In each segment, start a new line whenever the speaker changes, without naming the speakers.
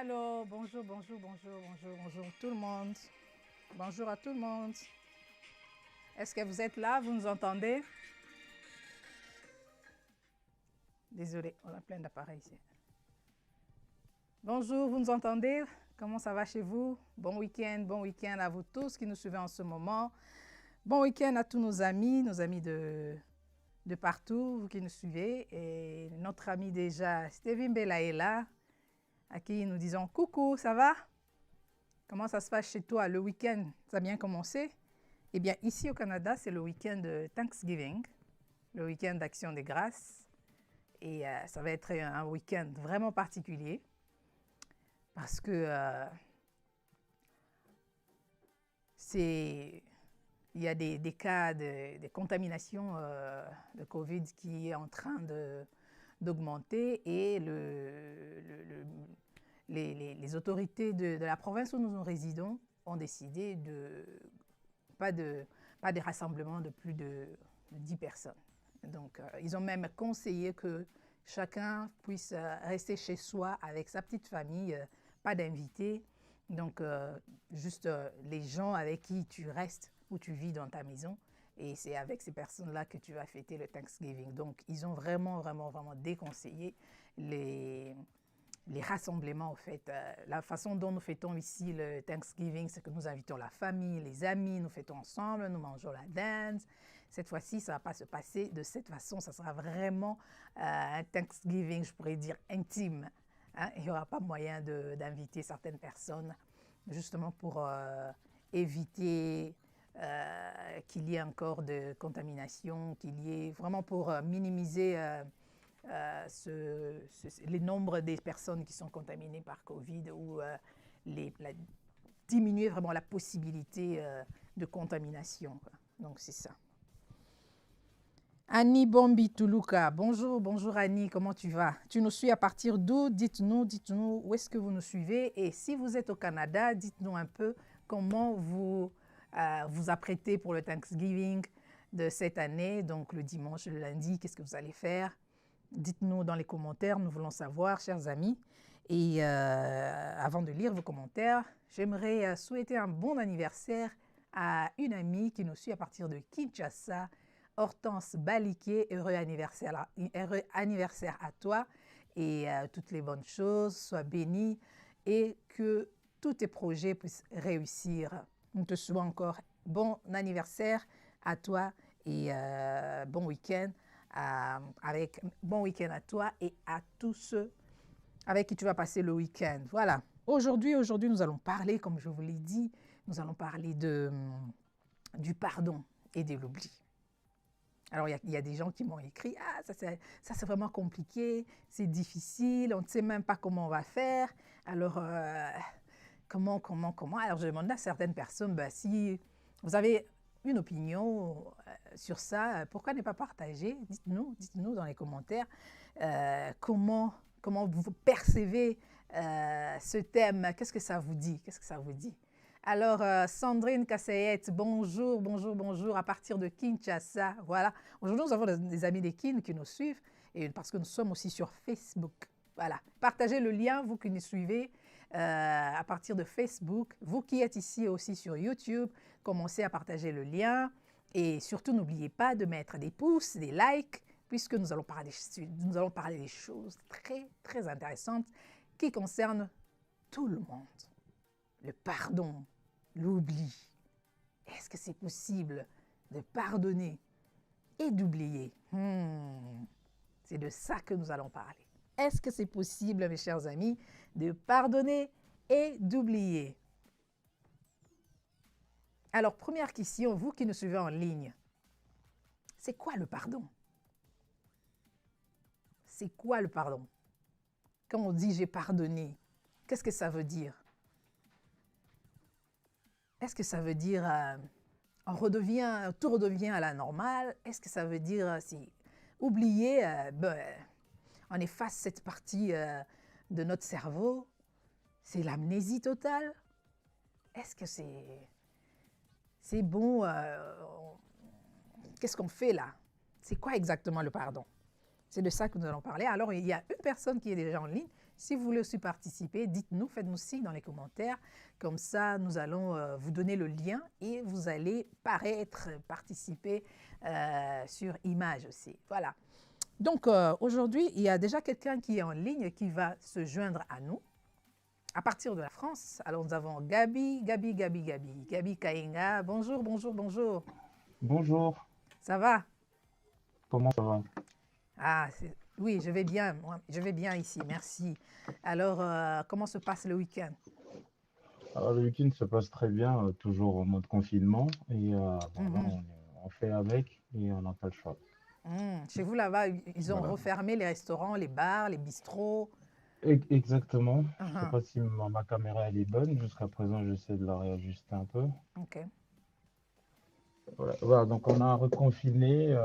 Allô, bonjour, bonjour, bonjour, bonjour, bonjour tout le monde. Bonjour à tout le monde. Est-ce que vous êtes là? Vous nous entendez? Désolé, on a plein d'appareils ici. Bonjour, vous nous entendez? Comment ça va chez vous? Bon week-end à vous tous qui nous suivez en ce moment. Bon week-end à tous nos amis de partout, vous qui nous suivez. Et notre ami déjà, Steven Bella est là, à qui nous disons coucou, ça va? Comment ça se passe chez toi? Le week-end, ça a bien commencé? Eh bien, ici au Canada, c'est le week-end de Thanksgiving, le week-end d'Action des Grâces. Et ça va être un week-end vraiment particulier parce que il y a des cas de contamination de COVID qui est en train d'augmenter et les autorités de la province où nous résidons ont décidé pas de rassemblements de plus de 10 personnes. Donc, ils ont même conseillé que chacun puisse rester chez soi avec sa petite famille, pas d'invités. Donc, juste les gens avec qui tu restes ou tu vis dans ta maison. Et c'est avec ces personnes-là que tu vas fêter le Thanksgiving. Donc, ils ont vraiment, vraiment, vraiment déconseillé les rassemblements, en fait. La façon dont nous fêtons ici le Thanksgiving, c'est que nous invitons la famille, les amis, nous fêtons ensemble, nous mangeons la dinde. Cette fois-ci, ça ne va pas se passer de cette façon. Ça sera vraiment un Thanksgiving, je pourrais dire, intime. Hein? Il n'y aura pas moyen d'inviter certaines personnes, justement pour éviter qu'il y ait encore de contamination, qu'il y ait vraiment pour minimiser les nombres des personnes qui sont contaminées par COVID ou diminuer vraiment la possibilité de contamination. Donc, c'est ça. Annie Bombi Toulouka, bonjour, bonjour Annie, comment tu vas? Tu nous suis à partir d'où? Dites-nous où est-ce que vous nous suivez? Et si vous êtes au Canada, dites-nous un peu comment vous vous apprêtez pour le Thanksgiving de cette année, donc le dimanche, le lundi, qu'est-ce que vous allez faire? Dites-nous dans les commentaires, nous voulons savoir, chers amis. Et avant de lire vos commentaires, j'aimerais souhaiter un bon anniversaire à une amie qui nous suit à partir de Kinshasa, Hortense Baliquet. Heureux anniversaire à toi et toutes les bonnes choses, sois bénie et que tous tes projets puissent réussir. Nous te souhaitons encore bon anniversaire à toi et bon week-end. Bon week-end à toi et à tous ceux avec qui tu vas passer le week-end. Voilà. Aujourd'hui, nous allons parler, comme je vous l'ai dit, nous allons parler du pardon et de l'oubli. Alors, il y a des gens qui m'ont écrit « Ah, ça c'est vraiment compliqué, c'est difficile, on ne sait même pas comment on va faire. Alors, comment ?» Alors, je demande à certaines personnes, si vous avez une opinion sur ça, pourquoi ne pas partager? Dites-nous dans les commentaires comment vous percevez ce thème. Qu'est-ce que ça vous dit? Qu'est-ce que ça vous dit? Alors, Sandrine Kassayette, bonjour, bonjour, bonjour, à partir de Kinshasa. Voilà. Aujourd'hui, nous avons des amis des Kin qui nous suivent, et parce que nous sommes aussi sur Facebook. Voilà. Partagez le lien, vous qui nous suivez, à partir de Facebook. Vous qui êtes ici aussi sur YouTube, commencez à partager le lien. Et surtout, n'oubliez pas de mettre des pouces, des likes, puisque nous allons parler des choses très, très intéressantes qui concernent tout le monde. Le pardon, l'oubli. Est-ce que c'est possible de pardonner et d'oublier? C'est de ça que nous allons parler. Est-ce que c'est possible, mes chers amis, de pardonner et d'oublier? Alors, première question, vous qui nous suivez en ligne, c'est quoi le pardon? C'est quoi le pardon? Quand on dit « j'ai pardonné », qu'est-ce que ça veut dire? Est-ce que ça veut dire tout redevient à la normale? Est-ce que ça veut dire si oublier, on efface cette partie de notre cerveau? C'est l'amnésie totale? Est-ce que c'est bon? Qu'est-ce qu'on fait là? C'est quoi exactement le pardon? C'est de ça que nous allons parler. Alors, il y a une personne qui est déjà en ligne. Si vous voulez aussi participer, dites-nous, faites-nous signe dans les commentaires. Comme ça, nous allons vous donner le lien et vous allez paraître, participer sur image aussi. Voilà. Donc, aujourd'hui, il y a déjà quelqu'un qui est en ligne qui va se joindre à nous à partir de la France. Alors, nous avons Gabi Kainga. Bonjour, bonjour, bonjour.
Bonjour,
Ça va?
comment ça va?
Ah, oui, je vais bien. Je vais bien ici, merci. Alors, comment se passe le week-end?
Alors, le week-end se passe très bien, toujours en mode confinement. Et bon, là,
Mhm.
on fait avec et on n'a pas le choix.
Chez vous, là-bas, ils ont
Voilà.
refermé les restaurants, les bars, les bistrots.
Exactement. Je sais
Mhm.
pas si ma caméra elle est bonne. Jusqu'à présent, j'essaie de la réajuster un peu.
OK.
Voilà. Voilà, donc on a reconfiné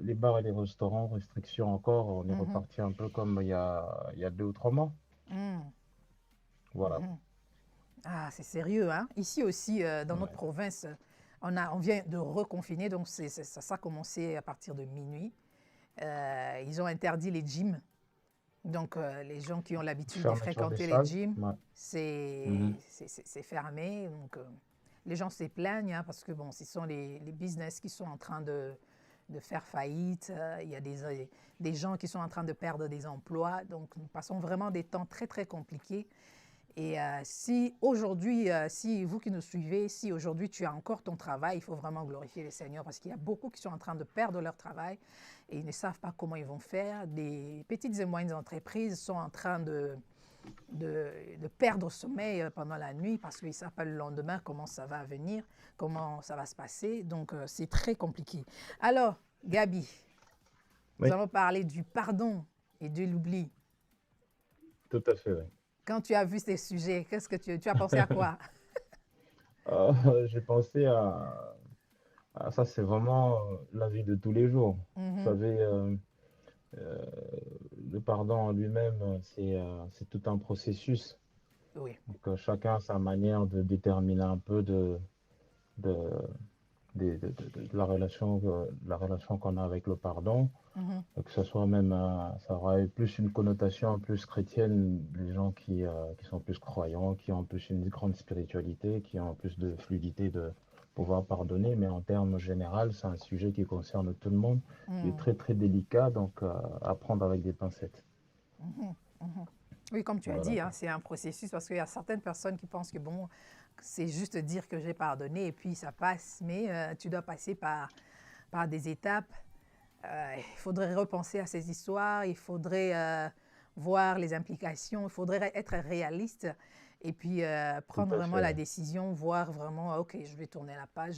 les bars et les restaurants, restrictions encore. On est
Mhm.
reparti un peu comme il y a 2 ou 3 mois.
Mhm.
Voilà.
Mhm. Ah, c'est sérieux, hein? Ici aussi, dans notre
Ouais.
province, on vient de reconfiner, donc ça a commencé à partir de minuit. Ils ont interdit les gyms. Donc, les gens qui ont l'habitude de
Fermeture des
fréquenter les
salles.
gyms,
Ouais. Mhm.
c'est fermé. Donc, les gens se plaignent hein, parce que, bon, ce sont les business qui sont en train de faire faillite. Il y a des gens qui sont en train de perdre des emplois. Donc, nous passons vraiment des temps très, très compliqués. Et si aujourd'hui, si vous qui nous suivez, si aujourd'hui tu as encore ton travail, il faut vraiment glorifier le Seigneur parce qu'il y a beaucoup qui sont en train de perdre leur travail et ils ne savent pas comment ils vont faire. Des petites et moyennes entreprises sont en train de perdre sommeil pendant la nuit parce qu'ils ne savent pas le lendemain comment ça va venir, comment ça va se passer. Donc, c'est très compliqué. Alors, Gabi, nous
Oui,
allons parler du pardon et de l'oubli.
tout à fait, oui.
Quand tu as vu ces sujets, qu'est-ce que tu as pensé à quoi?
Euh, j'ai pensé ça, c'est vraiment la vie de tous les jours. Vous
Mhm.
savez, euh, le pardon en lui-même, c'est tout un processus.
Oui.
Donc, chacun a sa manière de déterminer un peu de, de la relation qu'on a avec le pardon.
Mhm.
Que ce soit même, ça aurait plus une connotation plus chrétienne, les gens qui sont plus croyants, qui ont plus une grande spiritualité, qui ont plus de fluidité de pouvoir pardonner, mais en termes généraux, c'est un sujet qui concerne tout le monde, qui est
Mhm.
très très délicat, donc à prendre avec des pincettes.
Mhm. Mhm. Oui, comme tu as
Voilà
dit, hein,
quoi.
c'est un processus parce qu'il y a certaines personnes qui pensent que bon, c'est juste dire que j'ai pardonné et puis ça passe, mais tu dois passer par des étapes. Il faudrait repenser à ces histoires, il faudrait voir les implications, il faudrait être réaliste et puis
Tout
prendre
à
vraiment
fait,
la
ouais.
décision, voir vraiment, ok, je vais tourner la page,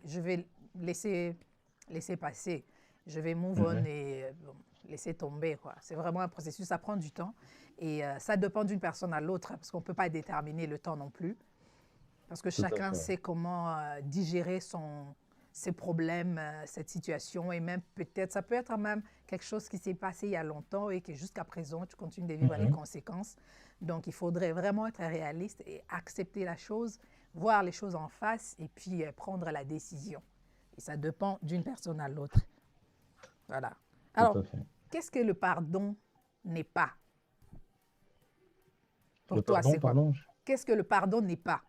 je vais laisser passer, je vais move on
Mhm.
et bon, laisser tomber, quoi. C'est vraiment un processus, ça prend du temps et ça dépend d'une personne à l'autre parce qu'on ne peut pas déterminer le temps non plus parce que
Tout à
chacun
fait, ouais.
sait comment digérer ses problèmes, cette situation. Et même peut-être, ça peut être même quelque chose qui s'est passé il y a longtemps et que jusqu'à présent, tu continues de vivre les
Mhm.
conséquences. Donc, il faudrait vraiment être réaliste et accepter la chose, voir les choses en face et puis prendre la décision. Et ça dépend d'une personne à l'autre. Voilà.
Tout
Alors,
à fait.
qu'est-ce que le pardon n'est pas
Le
pour toi?
pardon,
C'est quoi?
pardon,
Qu'est-ce que le pardon n'est pas?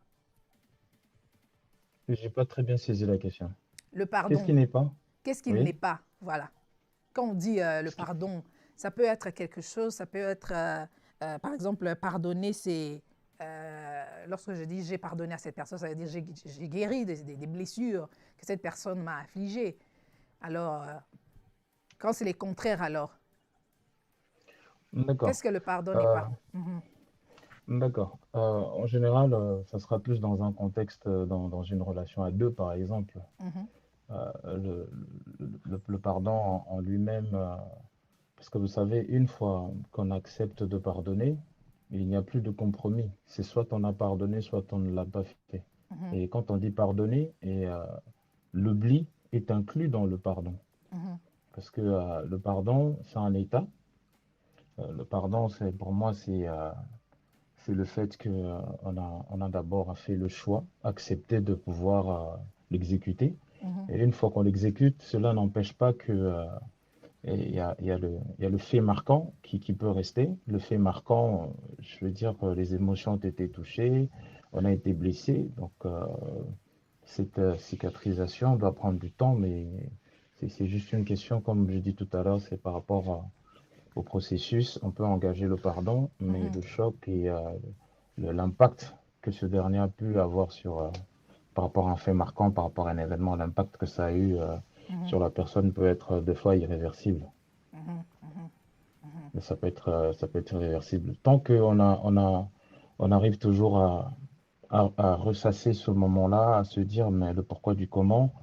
j'ai pas très bien saisi la question.
Le
Qu'est-ce
pardon,
qui n'est pas?
qu'est-ce qu'il n'est
Oui.
pas? Voilà. Quand on dit le
Ce qui-
pardon, ça peut être quelque chose, ça peut être, par exemple, pardonner, c'est, lorsque je dis j'ai pardonné à cette personne, ça veut dire j'ai guéri des blessures que cette personne m'a affligées. Alors, quand c'est les contraires, alors,
D'accord.
qu'est-ce que le pardon n'est
Euh,
pas? Mhm,
D'accord. En général, ça sera plus dans un contexte, dans une relation à deux, par exemple.
mhm,
Euh, le, le pardon en lui-même, parce que vous savez, une fois qu'on accepte de pardonner, il n'y a plus de compromis. C'est soit on a pardonné, soit on ne l'a pas fait.
mhm,
Et quand on dit pardonner, l'oubli est inclus dans le pardon.
mhm,
Parce que le pardon, c'est un état. Le pardon, pour moi, c'est le fait que, on a d'abord fait le choix, accepté de pouvoir l'exécuter.
mhm,
Et une fois qu'on l'exécute, cela n'empêche pas que Et il y a le fait marquant qui peut rester. Le fait marquant, je veux dire, les émotions ont été touchées, on a été blessé. Donc, cette cicatrisation doit prendre du temps, mais c'est juste une question, comme je dis tout à l'heure, c'est par rapport au processus. On peut engager le pardon, mais
Mhm,
le choc et l'impact que ce dernier a pu avoir par rapport à un fait marquant, par rapport à un événement, l'impact que ça a eu
mhm,
sur la personne peut être des fois irréversible.
mhm, mhm, mhm,
Mais ça peut être irréversible. Tant on arrive toujours à ressasser ce moment-là, à se dire, mais le pourquoi du comment,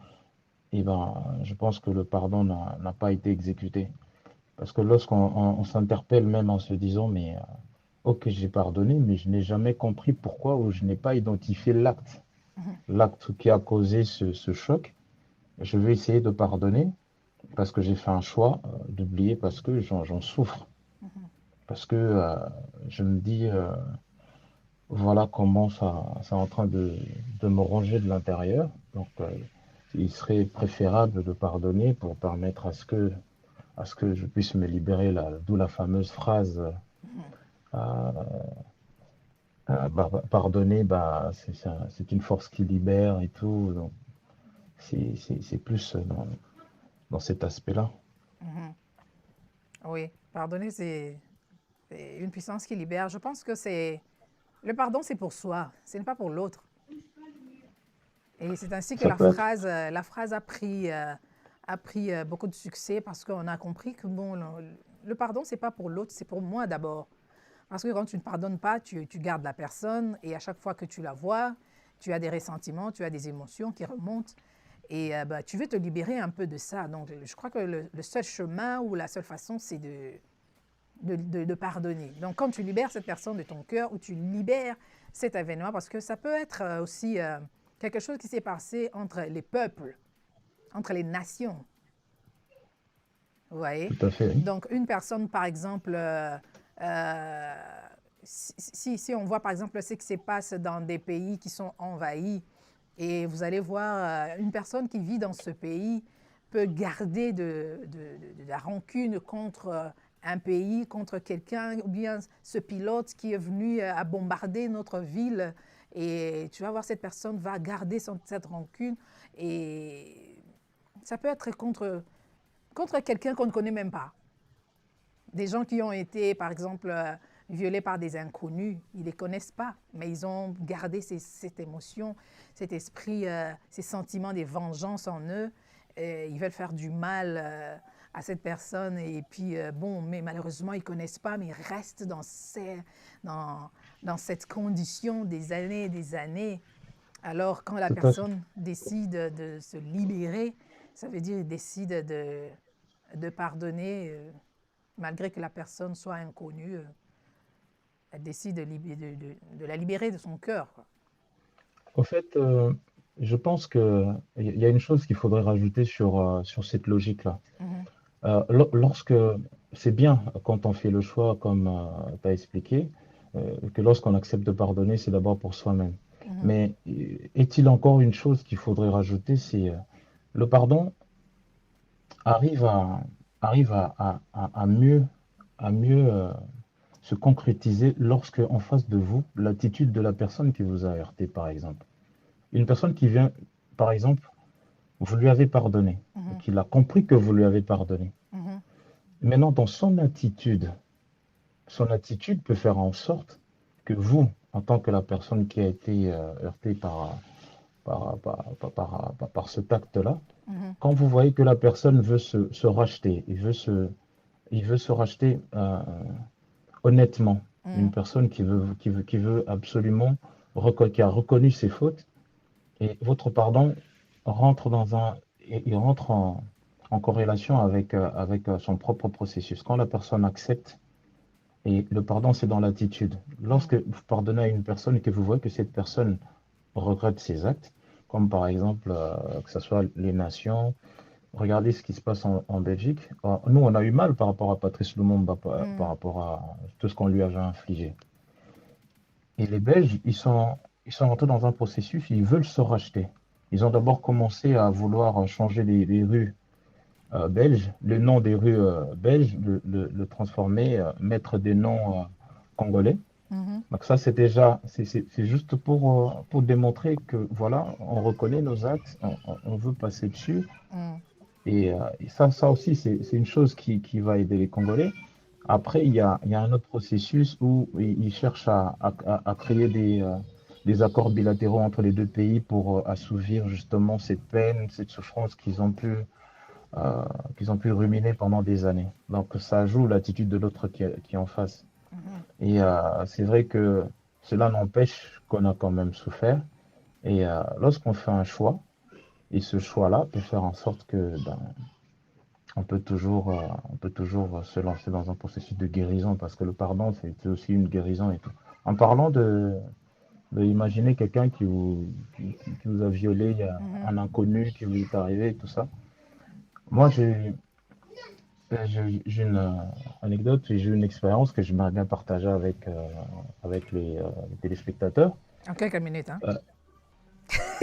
eh ben, je pense que le pardon n'a pas été exécuté. Parce que on s'interpelle même en se disant, mais ok, j'ai pardonné, mais je n'ai jamais compris pourquoi ou je n'ai pas identifié
mhm,
l'acte qui a causé ce choc. Je vais essayer de pardonner parce que j'ai fait un choix d'oublier parce que j'en souffre.
mhm.
Parce que je me dis, voilà comment c'est en train de me ronger de l'intérieur. Donc, il serait préférable de pardonner pour permettre à ce que je puisse me libérer, là, d'où la fameuse phrase pardonner, bah, c'est une force qui libère et tout. Donc, c'est plus dans cet aspect-là.
Mhm. Oui, pardonner, c'est une puissance qui libère. Je pense que c'est le pardon, c'est pour soi, ce n'est pas pour l'autre. Et c'est ainsi que
Ça peut être.
la phrase a pris beaucoup de succès parce qu'on a compris que bon, le pardon, c'est pas pour l'autre, c'est pour moi d'abord. Parce que quand tu ne pardonnes pas, tu gardes la personne et à chaque fois que tu la vois, tu as des ressentiments, tu as des émotions qui remontent et bah, tu veux te libérer un peu de ça. Donc, je crois que le seul chemin ou la seule façon, c'est de pardonner. Donc, quand tu libères cette personne de ton cœur ou tu libères cet événement, parce que ça peut être aussi quelque chose qui s'est passé entre les peuples, entre les nations, vous voyez.
Tout à fait, oui.
Donc, une personne, par exemple, euh, si on voit, par exemple, ce qui se passe dans des pays qui sont envahis, et vous allez voir, une personne qui vit dans ce pays peut garder de la rancune contre un pays, contre quelqu'un, ou bien ce pilote qui est venu à bombarder notre ville. Et tu vas voir, cette personne va garder cette rancune. Et ça peut être contre quelqu'un qu'on ne connaît même pas. Des gens qui ont été, par exemple, violés par des inconnus, ils ne les connaissent pas, mais ils ont gardé cette émotion, cet esprit, ces sentiments de vengeance en eux. Et ils veulent faire du mal à cette personne et puis, bon, mais malheureusement, ils ne connaissent pas, mais ils restent dans, dans cette condition des années et des années. Alors, quand la
Tout à fait.
personne décide de se libérer, ça veut dire qu'il décide de pardonner, malgré que la personne soit inconnue, elle décide de la libérer de son cœur, quoi.
Au fait, je pense qu'il y a une chose qu'il faudrait rajouter sur cette logique-là.
Mhm,
Lorsque c'est bien quand on fait le choix, comme tu as expliqué, que lorsqu'on accepte de pardonner, c'est d'abord pour soi-même.
mhm,
Mais est-il encore une chose qu'il faudrait rajouter, c'est le pardon arrive à, arrive à mieux se concrétiser lorsque, en face de vous, l'attitude de la personne qui vous a heurté, par exemple. Une personne qui vient, par exemple, vous lui avez pardonné,
mhm,
qu'il a compris que vous lui avez pardonné.
mhm,
Maintenant, dans son attitude peut faire en sorte que vous, en tant que la personne qui a été heurtée par cet acte-là,
mhm,
quand vous voyez que la personne veut se racheter, il veut se racheter honnêtement, une
mhm,
personne qui veut absolument, qui a reconnu ses fautes, et votre pardon rentre il rentre en corrélation avec son propre processus. Quand la personne accepte, et le pardon, c'est dans l'attitude.
mhm,
Lorsque vous pardonnez à une personne et que vous voyez que cette personne regrette ses actes, comme par exemple, que ce soit les nations, regardez ce qui se passe en Belgique. Nous, on a eu mal par rapport à Patrice Lumumba, par
mhm,
rapport à tout ce qu'on lui avait infligé. Et les Belges, ils sont rentrés dans un processus, ils veulent se racheter. Ils ont d'abord commencé à vouloir changer les rues belges, le nom des rues belges, le transformer, mettre des noms congolais.
Mhm.
Donc ça, c'est déjà, c'est juste pour démontrer que voilà, on reconnaît nos actes, on veut passer dessus.
Mm.
Et ça aussi, c'est une chose qui va aider les Congolais. Après, il y a un autre processus où ils cherchent à créer des accords bilatéraux entre les deux pays pour assouvir justement cette peine, cette souffrance qu'ils ont pu ruminer pendant des années. Donc ça joue l'attitude de l'autre qui est en face.
Mhm.
Et c'est vrai que cela n'empêche qu'on a quand même souffert. Et lorsqu'on fait un choix, et ce choix-là peut faire en sorte que ben, on peut toujours se lancer dans un processus de guérison parce que le pardon, c'est aussi une guérison et tout. En parlant de imaginer quelqu'un qui vous a violé, il y a
Mhm.
un inconnu qui vous est arrivé et tout ça. Moi, j'ai une anecdote, j'ai eu une expérience que j'aimerais bien partager avec les téléspectateurs.
En quelques minutes, hein?
Euh,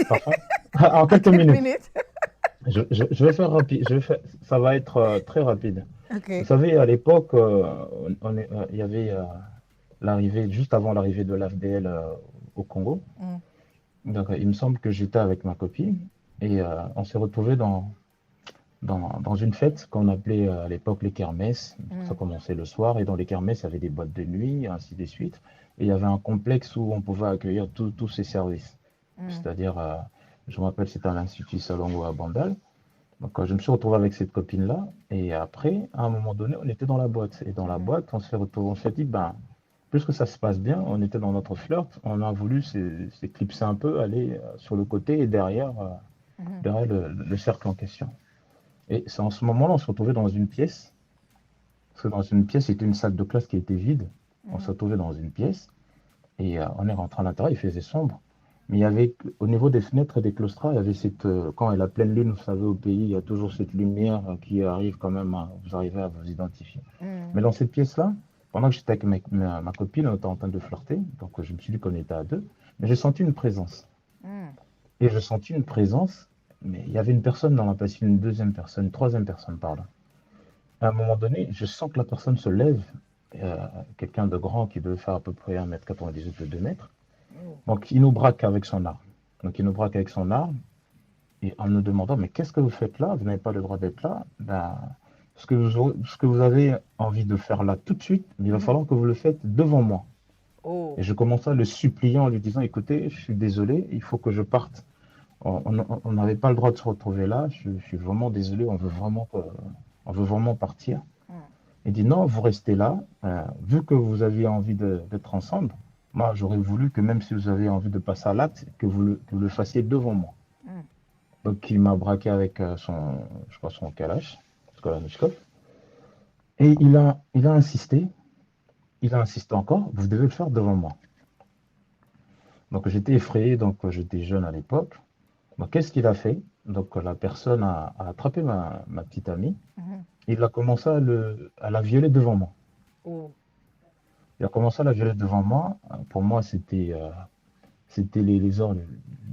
Parfait. En
En
quelques
quelques
minutes.
minutes.
Je vais faire rapide. Ça va être très rapide. Vous
OK.
savez, à l'époque, il y avait l'arrivée, juste avant l'arrivée de l'AFDL au Congo.
Mm.
Donc, il me semble que j'étais avec ma copine et on s'est retrouvés dans une fête qu'on appelait à l'époque les kermesses. Ça
Mm.
commençait le soir et dans les kermesses, il y avait des boîtes de nuit, ainsi de suite. Et il y avait un complexe où on pouvait accueillir tous ces services.
Mm.
C'est-à-dire, je me rappelle, c'était à l'Institut Salongo à Bandal. Donc, je me suis retrouvé avec cette copine-là. Et après, à un moment donné, on était dans la boîte. Et dans la
Mhm.
boîte, on s'est retrouvé, on s'est dit, ben, puisque ça se passe bien, on était dans notre flirt, on a voulu s'éclipser un peu, aller sur le côté et
Mhm.
derrière le cercle en question. Et c'est en ce moment-là, on se retrouvait dans une pièce. Parce que dans une pièce, c'était une salle de classe qui était vide. On se
Mhm.
retrouvait dans une pièce et on est rentré à l'intérieur, il faisait sombre. Mais il y avait, au niveau des fenêtres et des claustras, il y avait quand il y a la pleine lune, vous savez, au pays, il y a toujours cette lumière qui arrive quand même vous arrivez à vous identifier.
Mm.
Mais dans cette pièce-là, pendant que j'étais avec ma copine, on était en train de flirter, donc je me suis dit qu'on était à deux, mais j'ai senti une présence.
Mm.
Et je sentis une présence, mais il y avait une personne dans la pièce, une deuxième personne, une troisième personne par là. À un moment donné, je sens que la personne se lève, euh, quelqu'un de grand qui devait faire à peu près 1,98 m de 2 mètres.
Oh.
Donc il nous braque avec son arme. Donc il nous braque avec son arme et en nous demandant, mais qu'est-ce que vous faites là? Vous n'avez pas le droit d'être là. Ben, ce que vous avez envie de faire là tout de suite, mais il va
Mhm.
falloir que vous le faites devant moi. Et
Oh.
je commençais à le supplier en lui disant, écoutez, je suis désolé, il faut que je parte. On n'avait pas le droit de se retrouver là. Je suis vraiment désolé, on veut vraiment partir.
Mm.
Il dit non, vous restez là. Vu que vous aviez envie d'être ensemble, moi j'aurais voulu que même si vous avez envie de passer à l'acte, que vous le fassiez devant moi.
Mm.
Donc il m'a braqué avec je crois son Kalash, Kalachnikov. Et il a insisté encore, vous devez le faire devant moi. Donc j'étais effrayé, donc j'étais jeune à l'époque. Donc qu'est-ce qu'il a fait? Donc la personne a attrapé ma petite amie.
Mhm.
Il a commencé à la violer devant moi.
Oh.
Il a commencé à la violer devant moi. Pour moi, c'était les heures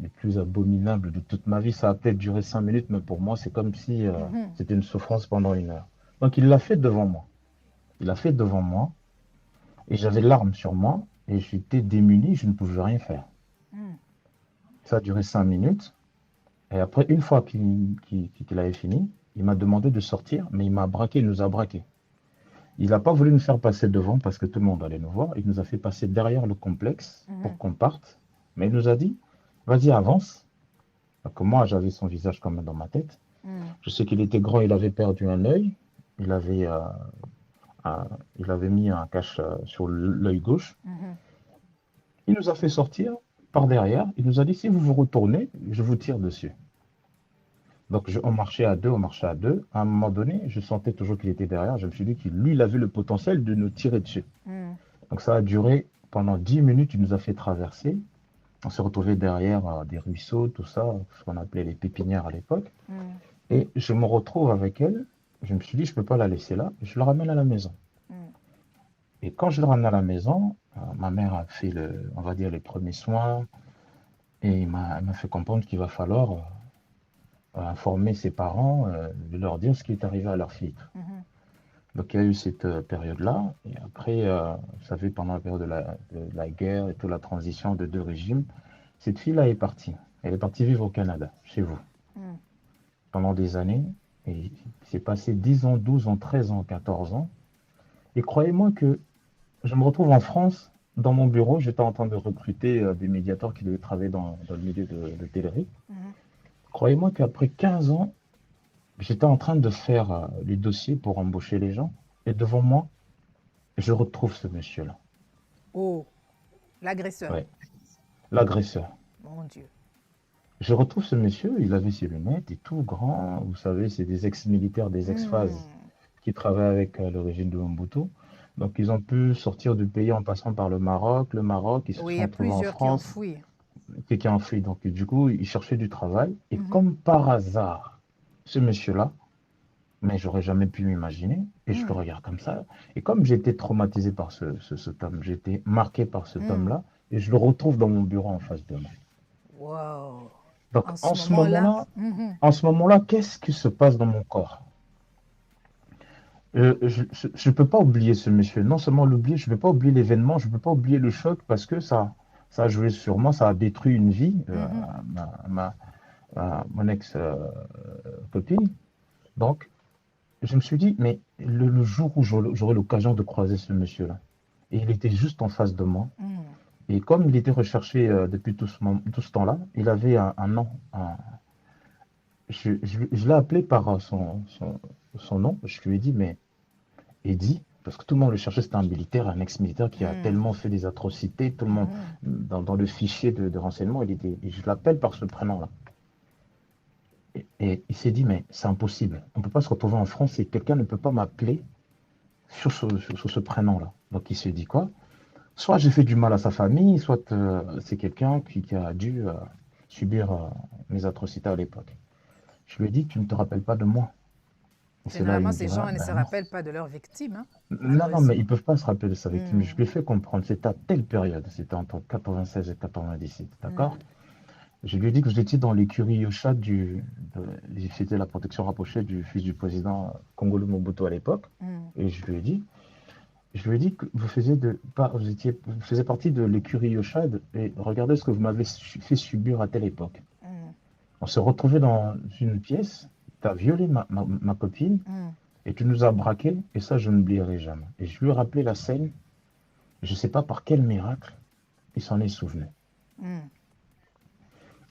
les plus abominables de toute ma vie. Ça a peut-être duré 5 minutes, mais pour moi, c'est comme si
Mhm.
c'était une souffrance pendant 1 heure. Donc, il l'a fait devant moi. Il l'a fait devant moi, et j'avais l'arme sur moi, et j'étais démuni, je ne pouvais rien faire.
Mm.
Ça a duré 5 minutes, et après, une fois qu'il avait fini, il m'a demandé de sortir, mais il m'a braqué, il nous a braqué. Il n'a pas voulu nous faire passer devant parce que tout le monde allait nous voir. Il nous a fait passer derrière le complexe pour
Mhm.
qu'on parte. Mais il nous a dit, vas-y, avance. Donc moi, j'avais son visage quand même dans ma tête.
Mm.
Je sais qu'il était grand, il avait perdu un œil. Il avait, un- il avait mis un cache sur l'œil gauche.
Mhm.
Il nous a fait sortir par derrière. Il nous a dit, si vous vous retournez, je vous tire dessus. Donc on marchait à deux, on marchait à deux. À un moment donné, je sentais toujours qu'il était derrière. Je me suis dit qu'il lui, il avait le potentiel de nous tirer dessus.
Mm.
Donc ça a duré pendant 10 minutes, il nous a fait traverser. On s'est retrouvé derrière des ruisseaux, tout ça, ce qu'on appelait les pépinières à l'époque.
Mm.
Et je me retrouve avec elle. Je me suis dit, je ne peux pas la laisser là. Je la ramène à la maison.
Mm.
Et quand je la ramène à la maison, ma mère a fait, on va dire, les premiers soins. Et elle m'a fait comprendre qu'il va falloir informer ses parents, de leur dire ce qui est arrivé à leur fille.
Mhm.
Donc il y a eu cette période-là. Et après, vous savez, pendant la période de la guerre et toute la transition de deux régimes, cette fille-là est partie. Elle est partie vivre au Canada, chez vous,
Mhm.
pendant des années. Et il s'est passé 10 ans, 12 ans, 13 ans, 14 ans. Et croyez-moi que je me retrouve en France, dans mon bureau, j'étais en train de recruter des médiateurs qui devaient travailler dans le milieu de télé.
Mhm.
Croyez-moi qu'après 15 ans, j'étais en train de faire les dossiers pour embaucher les gens. Et devant moi, je retrouve ce monsieur-là.
Oh, l'agresseur.
Ouais, l'agresseur.
Mon Dieu.
Je retrouve ce monsieur, il avait ses lunettes et tout grand. Vous savez, c'est des ex-militaires, des ex-phases
Hmm.
qui travaillent avec le régime de Mobutu. Donc, ils ont pu sortir du pays en passant par le Maroc. Le Maroc, ils se
Oui, il y a
sont trouvés en
plusieurs qui ont
France,
fui.
qui ont fui. Donc, du coup, ils cherchaient du travail. Et
Mhm.
comme par hasard, ce monsieur-là, mais j'aurais jamais pu m'imaginer, et je le
Hmm.
regarde comme ça. Et comme j'étais traumatisé par cet homme, j'étais marqué par cet
Hmm.
homme-là, et je le retrouve dans mon bureau en face de moi.
Wow.
Donc,
En ce moment-là, mhm.
en ce moment-là, qu'est-ce qui se passe dans mon corps? Je ne peux pas oublier ce monsieur. Non seulement l'oublier, je ne peux pas oublier l'événement, je ne peux pas oublier le choc parce que ça a joué sur moi, ça a détruit une vie,
Mhm.
mon ex-copine. Donc, je me suis dit, mais le jour où j'aurai l'occasion de croiser ce monsieur-là, et il était juste en face de moi,
Hmm.
et comme il était recherché depuis tout ce temps-là, il avait un nom. Je l'ai appelé par son nom. Je lui ai dit, mais Eddie, parce que tout le monde le cherchait, c'était un militaire, un ex-militaire qui a
Hmm.
tellement fait des atrocités, tout le monde,
Mhm.
dans le fichier de renseignement, et je l'appelle par ce prénom-là. Et il s'est dit, mais c'est impossible. On ne peut pas se retrouver en France et quelqu'un ne peut pas m'appeler sur ce prénom-là. Donc il se dit quoi? Soit j'ai fait du mal à sa famille, soit c'est quelqu'un qui a dû subir mes atrocités à l'époque. Je lui ai dit, tu ne te rappelles pas de moi. Et c'est là, il
Généralement,
me
ces
dira,
gens ne se
ben non.
rappellent pas de leurs victimes, hein,
Non, non, mais ils
malheureusement.
ne peuvent pas se rappeler de sa victime. Je
Hmm.
lui ai fait comprendre, c'était à telle période, c'était entre 96 et 97, d'accord?
Hmm.
Je lui ai dit que j'étais dans l'écurie Yosha c'était la protection rapprochée du fils du président Congolo Mobutu à l'époque.
Hmm.
Et je lui ai dit que vous faisiez partie de l'écurie Yoshad et regardez ce que vous m'avez fait subir à telle époque.
Hmm.
On s'est retrouvés dans une pièce, tu as violé ma copine
Hmm.
et tu nous as braqués et ça je n'oublierai jamais. Et je lui ai rappelé la scène, je ne sais pas par quel miracle, il s'en est souvenu.
Hmm.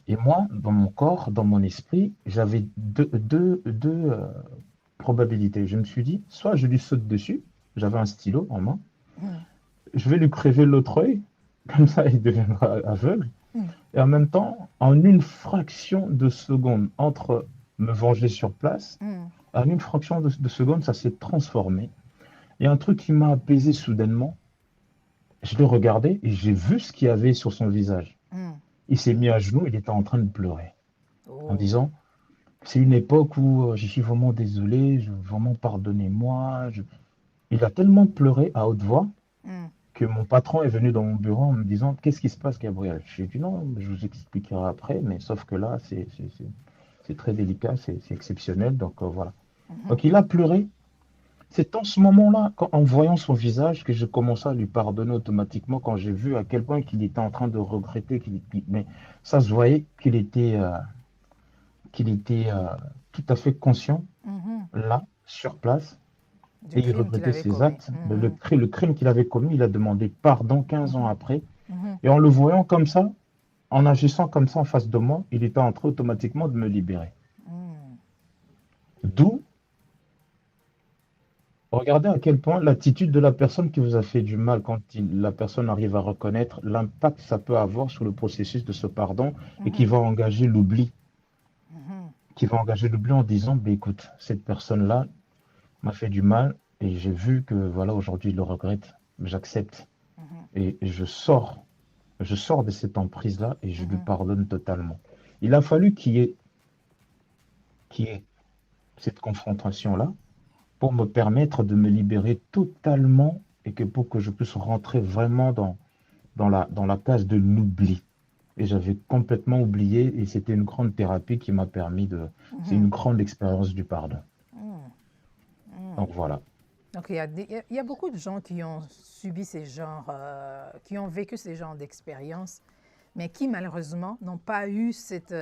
Et moi, dans mon corps, dans mon esprit, j'avais deux probabilités. Je me suis dit, soit je lui saute dessus, j'avais un stylo en main,
Hmm.
je vais lui crever l'autre œil, comme ça il deviendra aveugle.
Hmm.
Et en même temps, en une fraction de seconde, entre me venger sur place,
Hmm.
en une fraction de seconde, ça s'est transformé. Et un truc qui m'a apaisé soudainement, je l'ai regardé et j'ai vu ce qu'il y avait sur son visage.
Hmm.
Il s'est mis à genoux, il était en train de pleurer, en
Oh.
disant, c'est une époque où je suis vraiment désolé, vraiment pardonnez-moi. Il a tellement pleuré à haute voix
Hmm.
que mon patron est venu dans mon bureau en me disant, qu'est-ce qui se passe, Gabriel? J'ai dit, non, je vous expliquerai après, mais sauf que là, c'est très délicat, c'est exceptionnel, donc voilà.
Mhm.
Donc il a pleuré. C'est en ce moment-là, en voyant son visage, que j'ai commencé à lui pardonner automatiquement quand j'ai vu à quel point qu'il était en train de regretter, mais ça se voyait qu'il était tout à fait conscient,
Mhm.
là, sur place,
Du
et il
crime qu'il
regrettait
avait
ses
commis.
actes.
Mhm.
Le crime qu'il avait commis, il a demandé pardon 15 ans
Mhm.
après.
Mhm.
Et en le voyant comme ça, en agissant comme ça en face de moi, il était en train automatiquement de me libérer.
Hmm.
D'où, regardez à quel point l'attitude de la personne qui vous a fait du mal, quand la personne arrive à reconnaître l'impact que ça peut avoir sur le processus de ce pardon et qui
Mhm.
va engager l'oubli,
Mhm.
en disant, bah, écoute, cette personne-là m'a fait du mal et j'ai vu que voilà, aujourd'hui, il le regrette, j'accepte
Mhm.
et je sors de cette emprise-là et je lui
Mhm.
pardonne totalement. Il a fallu qu'il y ait cette confrontation-là pour me permettre de me libérer totalement et que pour que je puisse rentrer vraiment dans la case de l'oubli. et j'avais complètement oublié et c'était une grande thérapie qui m'a permis de c'est
Mhm.
une grande expérience du pardon.
Mhm. Mhm.
Donc voilà,
Donc, il y a beaucoup de gens qui ont subi ces genres, qui ont vécu ces genres d'expériences, mais qui malheureusement n'ont pas eu cette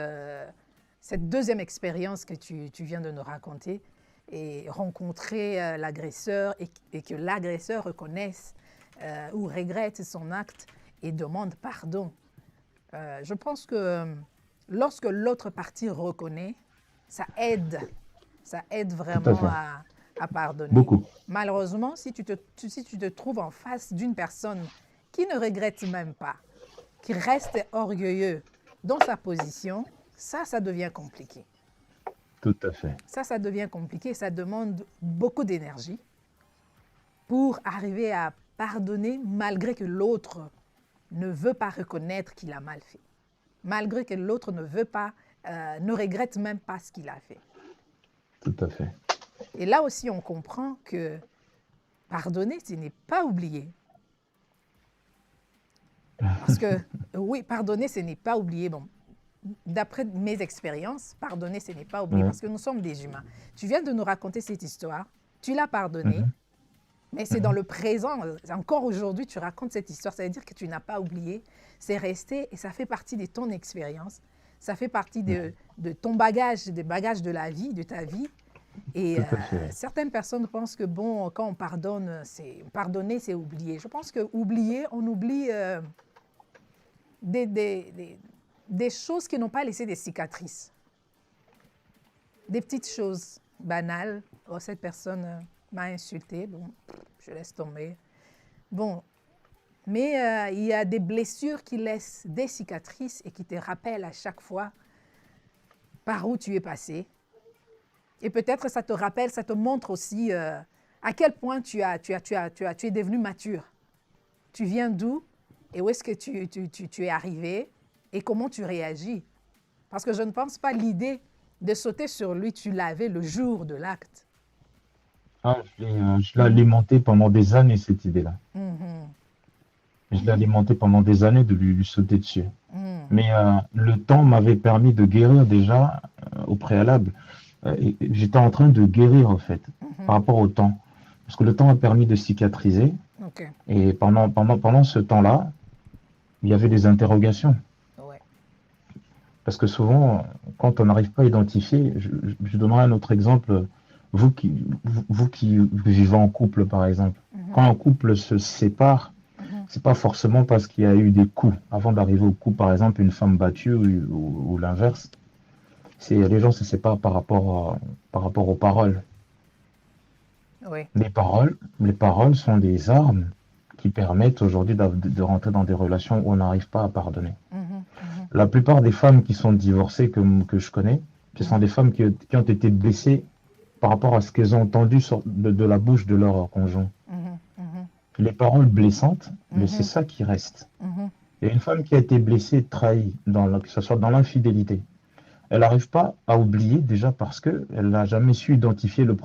deuxième expérience que tu viens de nous raconter et rencontrer l'agresseur et que l'agresseur reconnaisse ou regrette son acte et demande pardon. Je pense que lorsque l'autre partie reconnaît, ça aide, ça aide
tout à
vraiment
fait.
à pardonner.
Beaucoup.
Malheureusement, si tu te trouves en face d'une personne qui ne regrette même pas, qui reste orgueilleux dans sa position, ça devient compliqué.
Tout à fait.
Ça devient compliqué. Ça demande beaucoup d'énergie pour arriver à pardonner malgré que l'autre ne veut pas reconnaître qu'il a mal fait. Malgré que l'autre ne veut pas, ne regrette même pas ce qu'il a fait.
Tout à fait.
Et là aussi, on comprend que pardonner, ce n'est pas oublier. Parce que, oui, pardonner, ce n'est pas oublier. Bon, d'après mes expériences, pardonner, ce n'est pas oublier
Ouais.
parce que nous sommes des humains. Tu viens de nous raconter cette histoire, tu l'as pardonné,
Mhm.
mais c'est dans
Mhm.
le présent. Encore aujourd'hui, tu racontes cette histoire, ça veut dire que tu n'as pas oublié. C'est resté et ça fait partie de ton expérience, ça fait partie
Ouais.
de ton bagage, des bagages de la vie, de ta vie. Et
Tout à fait.
certaines personnes pensent que, bon, quand on pardonne, pardonner, c'est oublier. Je pense que oublier, on oublie des, des, des, des choses qui n'ont pas laissé des cicatrices. Des petites choses banales. Oh, cette personne m'a insulté. Bon, je laisse tomber. Bon, mais il y a des blessures qui laissent des cicatrices et qui te rappellent à chaque fois par où tu es passé. Et peut-être ça te rappelle, ça te montre aussi à quel point tu es devenu mature. Tu viens d'où et où est-ce que tu es arrivé et comment tu réagis. Parce que je ne pense pas l'idée de sauter sur lui, tu l'avais le jour de l'acte.
Ah, je l'ai alimenté pendant des années, cette idée-là.
Mhm,
Je l'ai alimenté pendant des années de lui sauter dessus.
mhm,
Mais le temps m'avait permis de guérir déjà au préalable. J'étais en train de guérir, en fait,
mhm.
par rapport au temps. Parce que le temps a permis de cicatriser.
OK.
Et pendant ce temps-là, il y avait des interrogations.
Ouais.
Parce que souvent, quand on n'arrive pas à identifier, je donnerai un autre exemple. Vous qui vivez en couple, par exemple, quand
Mhm,
un couple se sépare,
mhm.
c'est pas forcément parce qu'il y a eu des coups. Avant d'arriver au coup, par exemple, une femme battue ou l'inverse, les gens se séparent par rapport aux paroles.
Oui.
Les paroles sont des armes qui permettent aujourd'hui de rentrer dans des relations où on n'arrive pas à pardonner.
Mhm, mhm,
La plupart des femmes qui sont divorcées que je connais, ce sont
mhm,
des femmes qui ont été blessées par rapport à ce qu'elles ont entendu de la bouche de leur conjoint.
mhm, mhm,
Les paroles blessantes, mais c'est
mhm,
ça qui reste.
mhm,
Et une femme qui a été blessée, trahie, que ce soit dans l'infidélité, elle n'arrive pas à oublier déjà parce qu'elle n'a jamais su identifier le
le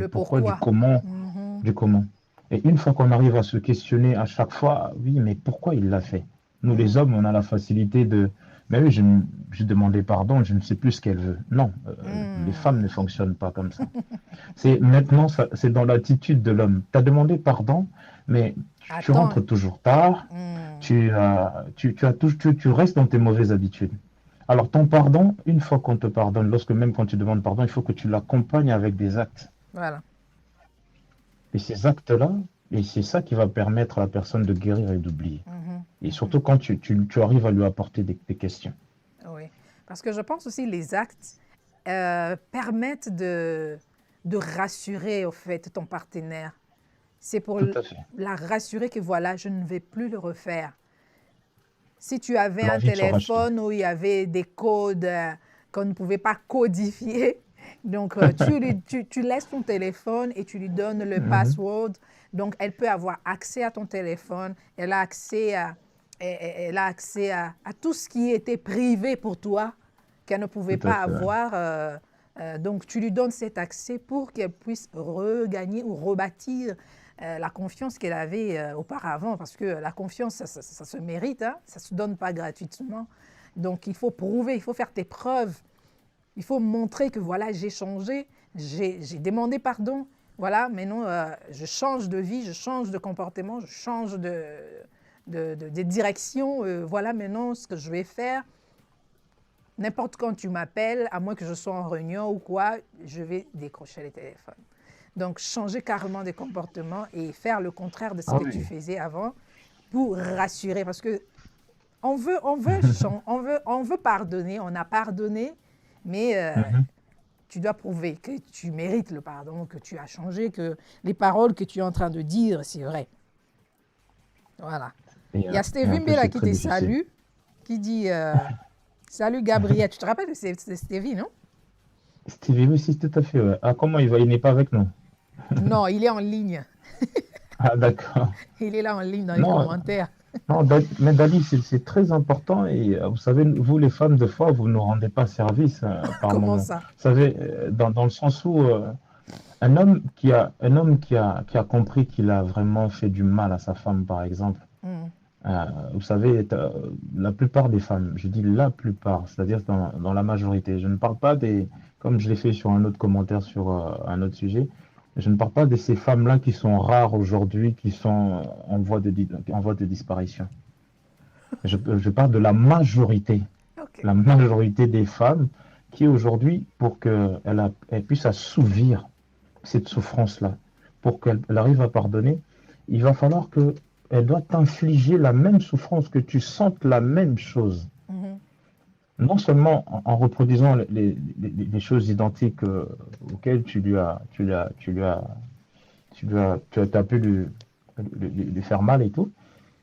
pourquoi
pourquoi. Mhm,
du comment. Et une fois qu'on arrive à se questionner à chaque fois, oui, mais pourquoi il l'a fait? Nous, les
mhm,
hommes, on a la facilité de, mais oui, j'ai demandé pardon, je ne sais plus ce qu'elle veut. Non, les femmes ne
mhm.
fonctionnent pas comme ça. C'est maintenant, c'est dans l'attitude de l'homme. Tu as demandé pardon, mais tu
Attends.
rentres toujours tard,
Mhm,
tu restes dans tes mauvaises habitudes. Alors, ton pardon, une fois qu'on te pardonne, même quand tu demandes pardon, il faut que tu l'accompagnes avec des actes.
voilà.
Et ces actes-là, et c'est ça qui va permettre à la personne de guérir et d'oublier.
Mhm,
Et
mhm.
surtout quand tu arrives à lui apporter des questions.
Oui. Parce que je pense aussi les actes permettent de rassurer, au fait, ton partenaire. C'est pour
Tout à fait.
la rassurer que voilà, je ne vais plus le refaire. Si tu avais un
L'envie de se racheter.
téléphone où il y avait des codes qu'on ne pouvait pas codifier, donc tu laisses ton téléphone et tu lui donnes le
Mhm.
password. Donc, elle peut avoir accès à ton téléphone, elle a accès elle a accès à tout ce qui était privé pour toi, qu'elle ne pouvait
Tout à
pas
fait.
avoir. Donc, tu lui donnes cet accès pour qu'elle puisse regagner ou rebâtir la confiance qu'elle avait auparavant, parce que la confiance, ça se mérite, hein, ça ne se donne pas gratuitement. Donc, il faut prouver, il faut faire tes preuves. Il faut montrer que voilà, j'ai changé, j'ai demandé pardon. Voilà, maintenant, je change de vie, je change de comportement, je change de direction. Voilà maintenant ce que je vais faire. N'importe quand tu m'appelles, à moins que je sois en réunion ou quoi, je vais décrocher le téléphone. Donc, changer carrément de comportement et faire le contraire de ce
Ah
que tu
oui.
faisais avant pour rassurer. Parce que on veut pardonner, on a pardonné, mais
Mhm.
tu dois prouver que tu mérites le pardon, que tu as changé, que les paroles que tu es en train de dire, c'est vrai. Voilà. Il y a
Et en
Stevie
plus,
Bella
c'est
qui
très
te
difficile.
salue, qui dit salut Gabriel. Tu te rappelles de Stevie, non?
Stevie, oui, si, tout à fait. Ouais. Ah, comment il va? Il n'est pas avec nous.
Non, il est en ligne.
Ah, d'accord.
Il est là en ligne dans les
Non,
commentaires.
non, mais Dali, c'est très important. Et vous savez, vous, les femmes, des fois, vous ne nous rendez pas service par
Comment
moment. Vous
ça?
savez, dans le sens où un homme qui a compris qu'il a vraiment fait du mal à sa femme, par exemple,
Mm,
vous savez, la plupart des femmes, je dis la plupart, c'est-à-dire dans la majorité, je ne parle pas des, comme je l'ai fait sur un autre commentaire sur un autre sujet, je ne parle pas de ces femmes-là qui sont rares aujourd'hui, qui sont en voie de disparition. Je parle de
ok.
la majorité des femmes qui aujourd'hui, pour qu'elle puisse assouvir cette souffrance-là, pour qu'elle arrive à pardonner, il va falloir qu'elle doit t'infliger la même souffrance, que tu sentes la même chose.
Mhm.
Non seulement en reproduisant les choses identiques auxquelles tu as pu lui faire mal et tout,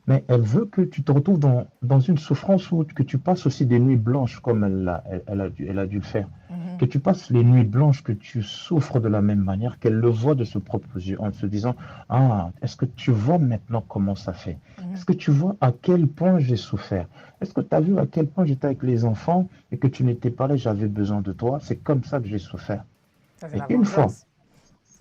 mais elle veut que tu te retrouves dans une souffrance où que tu passes aussi des nuits blanches comme elle a dû le faire.
Mhm.
Que tu passes les nuits blanches, que tu souffres de la même manière, qu'elle le voit de ses propres yeux, en se disant, ah, est-ce que tu vois maintenant comment ça fait?
Mhm.
Est-ce que tu vois à quel point j'ai souffert? Est-ce que tu as vu à quel point j'étais avec les enfants et que tu n'étais pas là, j'avais besoin de toi? C'est comme ça que j'ai souffert.
Ça, c'est
Et
la vengeance.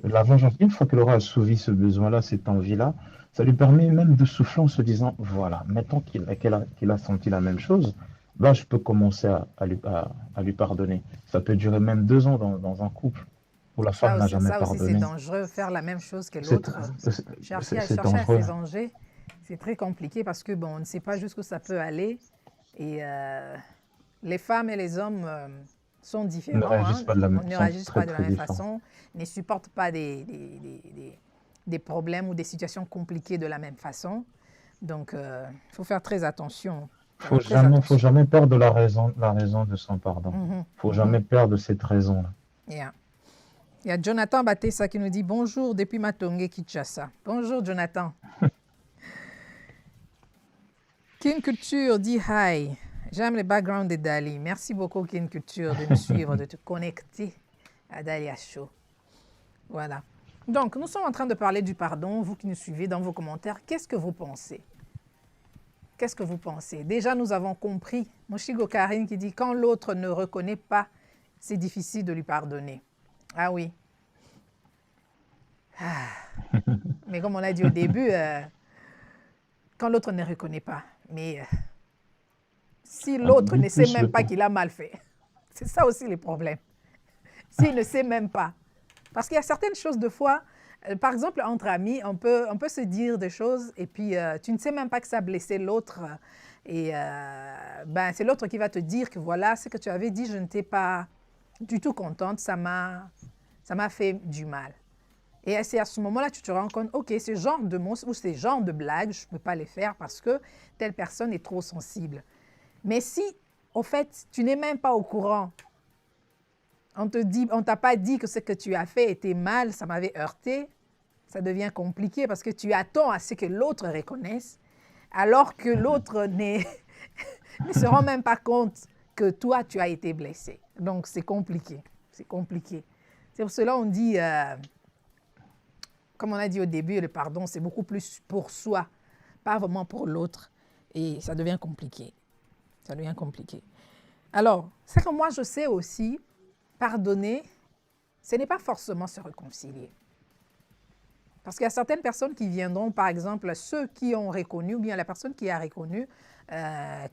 la vengeance, une fois qu'elle aura assouvi ce besoin-là, cette envie-là, ça lui permet même de souffler en se disant, voilà, maintenant qu'il a senti la même chose, là, je peux commencer à lui pardonner. Ça peut durer même 2 ans dans un couple où la femme n'a jamais
Ça aussi c'est
pardonné.
dangereux, faire la même chose que
C'est
l'autre.
c'est
Chercher à
dangereux.
s'évanger, c'est très compliqué parce que bon, on ne sait pas jusqu'où ça peut aller. Et les femmes et les hommes sont
Ne
différents,
réagissent
hein,
pas de la même,
ne
sont
réagissent
très
pas de la
très
même
différents.
façon, ne supportent pas des problèmes ou des situations compliquées de la même façon. Donc, il faut faire très attention. Faire très
Faut
attention.
jamais perdre la raison de son pardon.
Mhm,
Faut
mhm.
jamais perdre cette raison-là.
Yeah. Il y a Jonathan Batessa qui nous dit bonjour depuis Matonge, Kinshasa. Bonjour Jonathan. Kin Culture dit hi. J'aime le background de Dali. Merci beaucoup Kin Culture de nous suivre, de te connecter à Dalia Show. Voilà. Donc, nous sommes en train de parler du pardon. Vous qui nous suivez dans vos commentaires, qu'est-ce que vous pensez? Qu'est-ce que vous pensez? Déjà, nous avons compris. Moshigo Karine qui dit quand l'autre ne reconnaît pas, c'est difficile de lui pardonner. Ah oui. Ah. Mais comme on l'a dit au début, quand l'autre ne reconnaît pas. Mais si
On
l'autre
dit
ne sait
plus
même
le
pas
temps.
qu'il a mal fait, c'est ça aussi le problème. S'il ne sait même pas. Parce qu'il y a certaines choses de fois, par exemple, entre amis, on peut se dire des choses et puis tu ne sais même pas que ça a blessé l'autre. Et ben, c'est l'autre qui va te dire que voilà, ce que tu avais dit, je n'étais pas du tout contente, ça m'a fait du mal. Et c'est à ce moment-là que tu te rends compte, OK, ce genre de mots ou ce genre de blagues, je ne peux pas les faire parce que telle personne est trop sensible. Mais si, au fait, tu n'es même pas au courant, on ne t'a pas dit que ce que tu as fait était mal, ça m'avait heurté, ça devient compliqué parce que tu attends à ce que l'autre reconnaisse, alors que l'autre ne se rend même pas compte que toi, tu as été blessé. Donc, c'est compliqué. C'est compliqué. C'est pour cela qu'on dit, comme on a dit au début, le pardon, c'est beaucoup plus pour soi, pas vraiment pour l'autre. Et ça devient compliqué. Ça devient compliqué. Alors, c'est que moi, je sais aussi, pardonner, ce n'est pas forcément se réconcilier. Parce qu'il y a certaines personnes qui viendront, par exemple, ceux qui ont reconnu, ou bien la personne qui a reconnu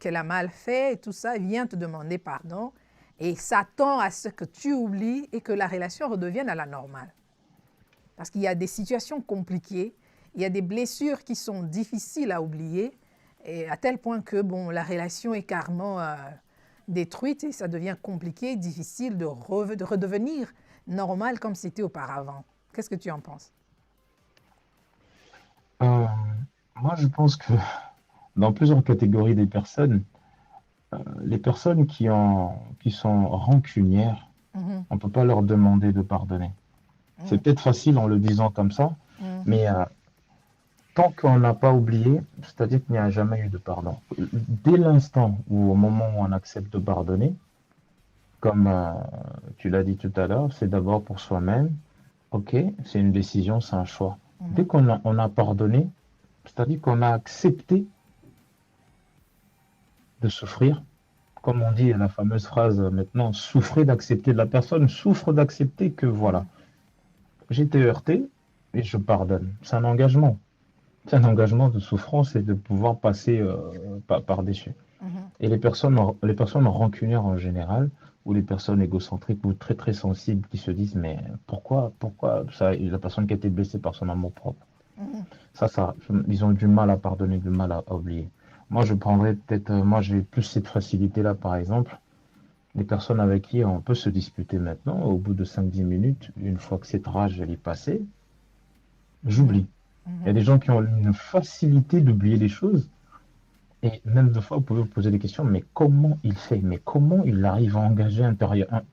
qu'elle a mal fait et tout ça, vient te demander pardon et s'attend à ce que tu oublies et que la relation redevienne à la normale. Parce qu'il y a des situations compliquées, il y a des blessures qui sont difficiles à oublier, et à tel point que bon, la relation est carrément détruite et ça devient compliqué, difficile de redevenir normal comme c'était auparavant. Qu'est-ce que tu en penses?
Euh, Moi, je pense que dans plusieurs catégories des personnes, les personnes qui sont rancunières,
Mhm,
on ne peut pas leur demander de pardonner. C'est
mhm,
peut-être facile en le disant comme ça,
mhm,
mais tant qu'on n'a pas oublié, c'est-à-dire qu'il n'y a jamais eu de pardon. Dès l'instant ou au moment où on accepte de pardonner, comme tu l'as dit tout à l'heure, c'est d'abord pour soi-même. Ok, c'est une décision, c'est un choix. Dès
mhm.
qu'on a pardonné, c'est-à-dire qu'on a accepté de souffrir, comme on dit la fameuse phrase maintenant, souffrez d'accepter de la personne, souffre d'accepter que voilà,
Mhm,
j'ai été heurté et je pardonne. C'est un engagement. C'est un engagement de souffrance et de pouvoir passer par-dessus.
mhm.
Et les personnes rancunières en général, ou les personnes égocentriques ou très très sensibles qui se disent mais pourquoi ça, la personne qui a été blessée par son amour propre.
Mhm.
Ça, ils ont du mal à pardonner, du mal à oublier. Moi, je prendrais peut-être, moi, j'ai plus cette facilité-là, par exemple, les personnes avec qui on peut se disputer maintenant, au bout de 5-10 minutes, une fois que cette rage elle est passée,
Mhm,
j'oublie. Il y a
mhm.
des gens qui ont une facilité d'oublier les choses, et même des fois, vous pouvez vous poser des questions, mais comment il fait? Mais comment il arrive à engager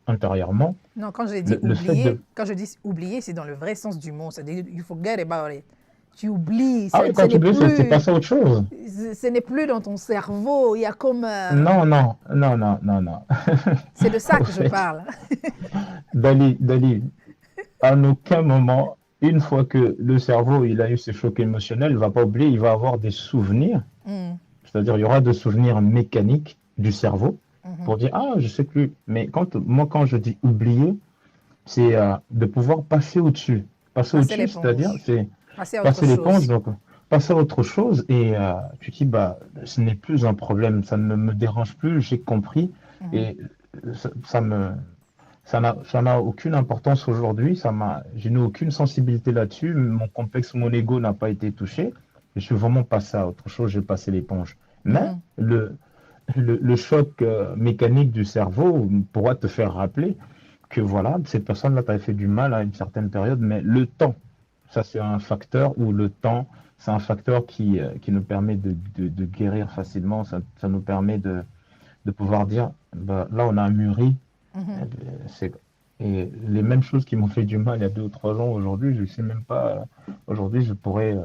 intérieurement
Non, quand je dis
le fait de...
oublier, quand je dis oublier, c'est dans le vrai sens du mot. C'est-à-dire, you forget about it. Tu oublies,
Ah oui,
ce
quand tu
n'est
oublies, c'est
plus,
passé à autre chose.
ce n'est plus dans ton cerveau. Il y a comme,
Non, non, non, non, non, non.
c'est de ça
Au
que je
fait,
parle.
Dali, à aucun moment, une fois que le cerveau il a eu ce choc émotionnel, il va pas oublier, il va avoir des souvenirs.
Mhm,
C'est-à-dire, il y aura des souvenirs mécaniques du cerveau
mhm.
pour dire, ah, je sais plus. Mais quand je dis oublier, c'est de pouvoir passer au-dessus. Passer
Passer
au-dessus, c'est-à-dire,
l'éponge,
c'est
passer à autre
passer l'éponge,
chose.
donc passer à autre chose. Et tu dis, bah, ce n'est plus un problème, ça ne me dérange plus, j'ai compris.
Mhm,
Et ça me, ça n'a aucune importance aujourd'hui, je n'ai aucune sensibilité là-dessus, mon complexe, mon ego n'a pas été touché. Je suis vraiment passé à autre chose, j'ai passé l'éponge. Mais
mhm,
le choc mécanique du cerveau pourra te faire rappeler que voilà, cette personne-là t'a fait du mal à une certaine période, mais le temps, ça c'est un facteur où le temps, c'est un facteur qui nous permet de guérir facilement, ça nous permet de pouvoir dire, bah, là on a mûri.
mhm,
Eh bien, et les mêmes choses qui m'ont fait du mal il y a 2 ou 3 ans, aujourd'hui, je ne sais même pas. Aujourd'hui, je pourrais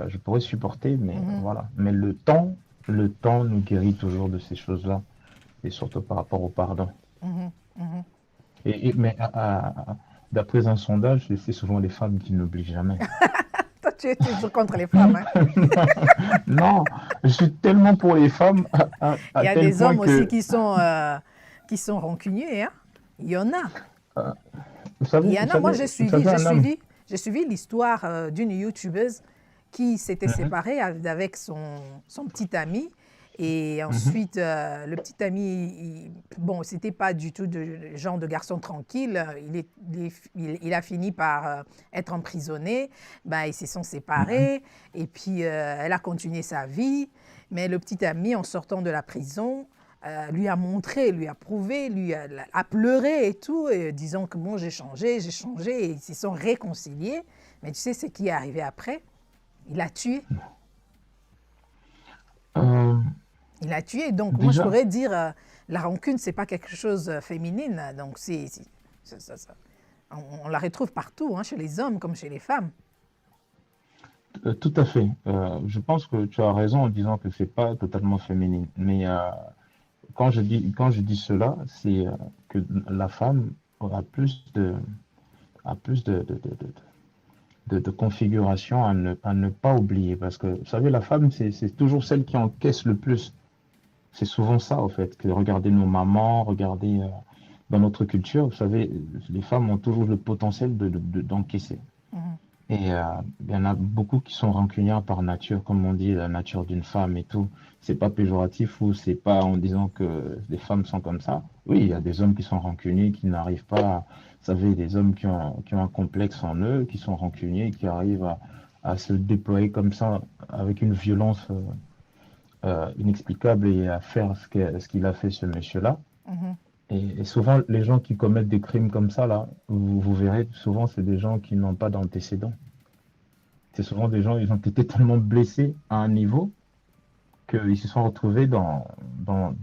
supporter, mais
mhm,
voilà. Mais le temps nous guérit toujours de ces choses-là, et surtout par rapport au pardon.
mhm, mhm.
Mais d'après un sondage, c'est souvent les femmes qui n'oublient jamais.
Toi, tu es toujours contre les femmes, hein.
Non, je suis tellement pour les femmes
Il
à
y a
tel
des
point
hommes aussi
que,
qui sont rancuniers, hein. Il y en a.
euh, vous
Il
savez,
y en
vous
a. Moi,
savez, vous savez, un homme.
j'ai suivi l'histoire d'une YouTubeuse qui s'était
Mhm,
séparée avec son petit ami. Et
mhm,
ensuite, le petit ami, bon, c'était pas du tout le genre de garçon tranquille. Il a fini par être emprisonné. Ben, ils se sont
mhm,
séparés. Et puis, elle a continué sa vie. Mais le petit ami, en sortant de la prison, lui a montré, lui a prouvé, a pleuré et tout, et disant que bon, j'ai changé, et ils se sont réconciliés. Mais tu sais ce qui est arrivé après? Il l'a tué.
euh,
Il l'a tué. Donc, moi, je
déjà.
pourrais dire, la rancune, c'est pas quelque chose de féminine. Donc, on la retrouve partout, hein, chez les hommes comme chez les femmes.
Tout à fait. Je pense que tu as raison en disant que c'est pas totalement féminine. Mais quand je dis cela, c'est que la femme a plus de configuration à ne pas oublier. Parce que, vous savez, la femme, c'est toujours celle qui encaisse le plus. C'est souvent ça, en fait, que regardez nos mamans, regardez dans notre culture, vous savez, les femmes ont toujours le potentiel d'encaisser.
Mhm,
Et il y en a beaucoup qui sont rancunières par nature, comme on dit, la nature d'une femme et tout. C'est pas péjoratif ou c'est pas en disant que les femmes sont comme ça. Oui, il y a des hommes qui sont rancuniers, qui n'arrivent pas vous savez, des hommes qui ont un complexe en eux, qui sont rancuniers, qui arrivent à se déployer comme ça avec une violence inexplicable et à faire ce qu'il a fait ce monsieur-là.
Mhm.
Et souvent, les gens qui commettent des crimes comme ça, là, vous verrez, souvent, c'est des gens qui n'ont pas d'antécédents. C'est souvent des gens, ils ont été tellement blessés à un niveau qu'ils se sont retrouvés dans, dans,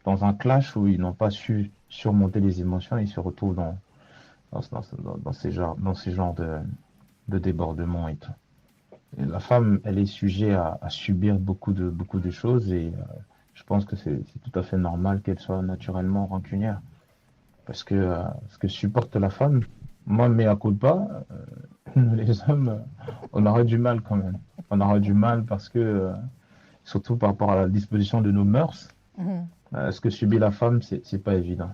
dans un clash où ils n'ont pas su surmonter les émotions et ils se retrouvent dans ces genres de débordements et tout. Et la femme, elle est sujet à subir beaucoup de choses et je pense que c'est tout à fait normal qu'elle soit naturellement rancunière. Parce que ce que supporte la femme, moi, mea culpa, les hommes, on aura du mal quand même. On aura du mal parce que, surtout par rapport à la disposition de nos mœurs,
Mhm.
ce que subit la femme, c'est pas évident.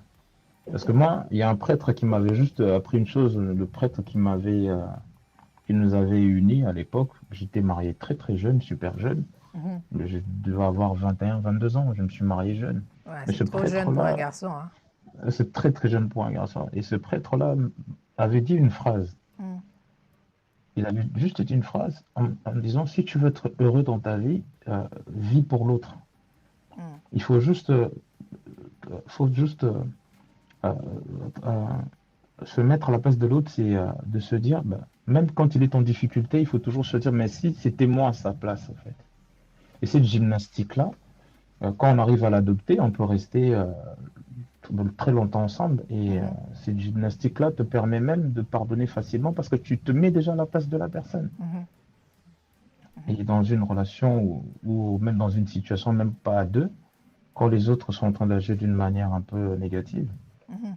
Parce que moi, il y a un prêtre qui m'avait juste appris une chose, le prêtre qui nous avait unis à l'époque. J'étais marié très très jeune, super jeune.
Mhm.
Je devais avoir 21, 22 ans, je me suis marié jeune.
Ouais,
Mais
c'est
ce
trop jeune pour un
prêtre-là,
garçon, hein.
c'est très très jeune pour un garçon. Et ce prêtre-là avait dit une phrase.
Mhm.
Il avait juste dit une phrase en disant, si tu veux être heureux dans ta vie, vis pour l'autre.
Mhm.
Il faut juste euh, euh, se mettre à la place de l'autre, c'est de se dire, bah, même quand il est en difficulté, il faut toujours se dire, mais si c'était moi à sa place, en fait. Et cette gymnastique-là, quand on arrive à l'adopter, on peut rester très longtemps ensemble. Et
Mhm.
cette gymnastique-là te permet même de pardonner facilement parce que tu te mets déjà à la place de la personne.
Mhm. Mhm.
Et dans une relation ou même dans une situation, même pas à deux, quand les autres sont en train d'agir d'une manière un peu négative,
Mhm.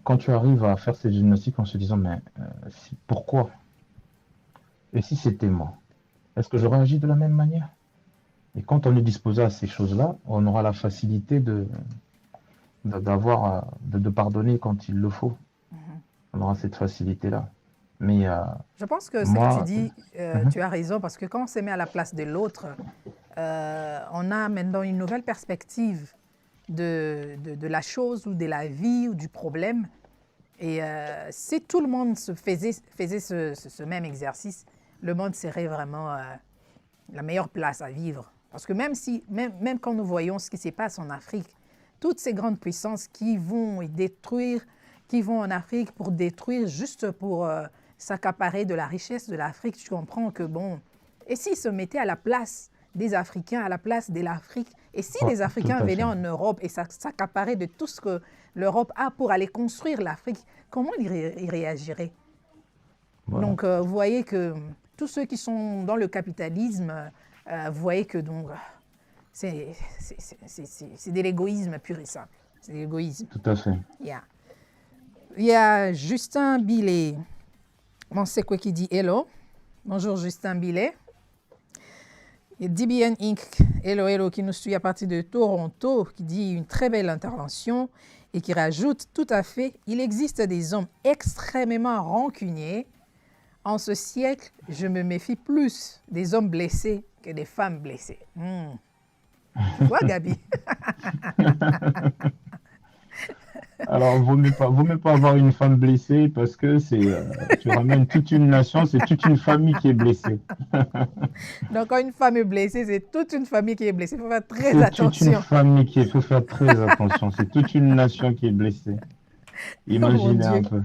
quand tu arrives à faire cette gymnastique en se disant, mais pourquoi? Et si c'était moi? Est-ce que j'aurais agi de la même manière? Et quand on est disposé à ces choses-là, on aura la facilité de pardonner quand il le faut.
Mhm.
On aura cette facilité-là. Mais
Je pense que ce que tu
moi,
dis,
mhm,
tu as raison, parce que quand on se met à la place de l'autre, on a maintenant une nouvelle perspective de la chose ou de la vie ou du problème. Et si tout le monde faisait ce même exercice, le monde serait vraiment la meilleure place à vivre. Parce que même quand nous voyons ce qui se passe en Afrique, toutes ces grandes puissances qui vont y détruire, qui vont en Afrique pour détruire, juste pour s'accaparer de la richesse de l'Afrique, tu comprends que bon, et s'ils se mettaient à la place des Africains, à la place de l'Afrique, et si
ouais,
les
tout
Africains
à
venaient
fait.
en Europe et s'accaparaient de tout ce que l'Europe a pour aller construire l'Afrique, comment ils réagiraient?
Voilà,
Donc, vous voyez que tous ceux qui sont dans le capitalisme, vous voyez que donc, c'est de l'égoïsme pur et simple. C'est de l'égoïsme.
tout à fait.
Yeah. Il y a Justin Billet. Bon, c'est quoi qui dit hello? Bonjour Justin Billet. Il y a DBN Inc. Hello, hello, qui nous suit à partir de Toronto, qui dit une très belle intervention et qui rajoute tout à fait, il existe des hommes extrêmement rancuniers. En ce siècle, je me méfie plus des hommes blessés que des femmes blessées. Tu vois, Gabi?
Alors, vaut mieux pas avoir une femme blessée parce que tu ramènes toute une nation, c'est toute une famille qui est blessée.
Donc, quand une femme est blessée, c'est toute une famille qui est blessée. Il faut faire très
C'est toute une
attention.
famille il faut faire très attention. C'est toute une nation qui est blessée.
Oh mon
Imaginez un
Dieu.
peu.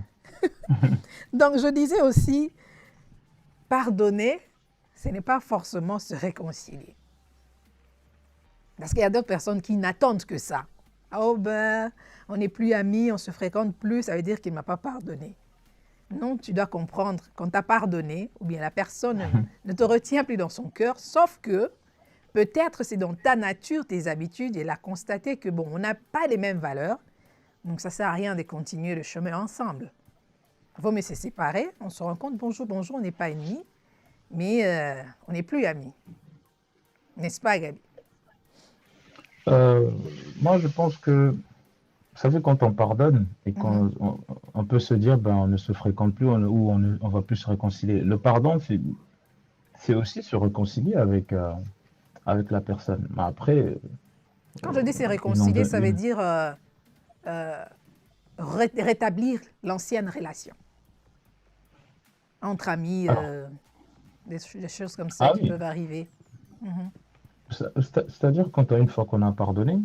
Donc, je disais aussi, pardonner, ce n'est pas forcément se réconcilier. Parce qu'il y a d'autres personnes qui n'attendent que ça. Oh ben, on n'est plus amis, on se fréquente plus, ça veut dire qu'il ne m'a pas pardonné. Non, tu dois comprendre, quand tu as pardonné, ou bien la personne ne te retient plus dans son cœur, sauf que peut-être c'est dans ta nature, tes habitudes, et elle a constaté que bon, on n'a pas les mêmes valeurs, donc ça ne sert à rien de continuer le chemin ensemble. Il vaut mieux se séparer, on se rend compte, bonjour, bonjour, on n'est pas ennemis, mais on n'est plus amis. N'est-ce pas, Gabi?
Euh, Moi, je pense que savez, quand on pardonne et
Mhm.
on peut se dire, ben, on ne se fréquente plus ou on va plus se réconcilier. Le pardon, c'est aussi se réconcilier avec la personne. Mais après,
Quand je dis se
une en
réconcilier,
deux,
ça veut dire euh, rétablir l'ancienne relation entre amis,
alors,
des choses comme ça
ah
qui
oui,
peuvent arriver. Mhm.
c'est-à-dire quand une fois qu'on a pardonné,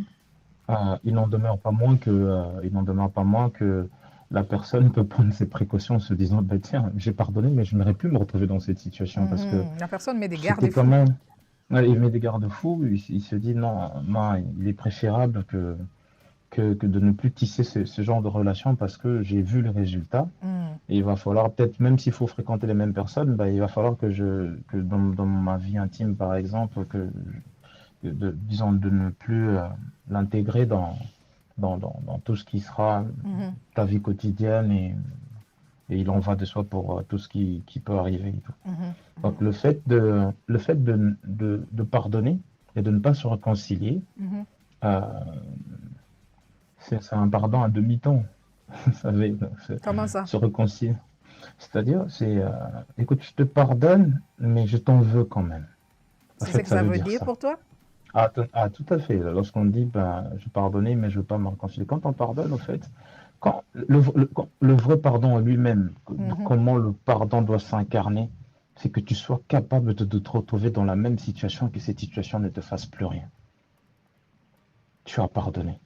il n'en demeure pas moins que la personne peut prendre ses précautions en se disant, bah, tiens, j'ai pardonné, mais je n'aurais plus me retrouver dans cette situation parce que
Mhm. La personne met des
c'était quand
garde-fous.
même, ouais, il met des garde-fous, il se dit, non, non, il est préférable que de ne plus tisser ce genre de relation parce que j'ai vu le résultat.
Mhm.
Et il va falloir, peut-être, même s'il faut fréquenter les mêmes personnes, bah, il va falloir que dans ma vie intime, par exemple, disons, de ne plus l'intégrer dans tout ce qui sera
Mhm.
ta vie quotidienne et il en va de soi pour tout ce qui peut arriver et tout.
Mhm.
Donc,
Mhm.
le fait de pardonner et de ne pas se réconcilier,
Mhm.
euh, c'est un pardon à demi-temps. Vous savez,
Comment ça?
se réconcilier. C'est-à-dire, écoute, je te pardonne, mais je t'en veux quand même. En
C'est ce
fait,
que
ça
ça
veut
veut
dire
dire
ça.
pour toi?
Tout à fait. Lorsqu'on dit, ben, je pardonnais, mais je veux pas me réconcilier. Quand on pardonne, au fait, quand le vrai pardon en lui-même,
Mhm.
comment le pardon doit s'incarner, c'est que tu sois capable de te retrouver dans la même situation et que cette situation ne te fasse plus rien. Tu as pardonné.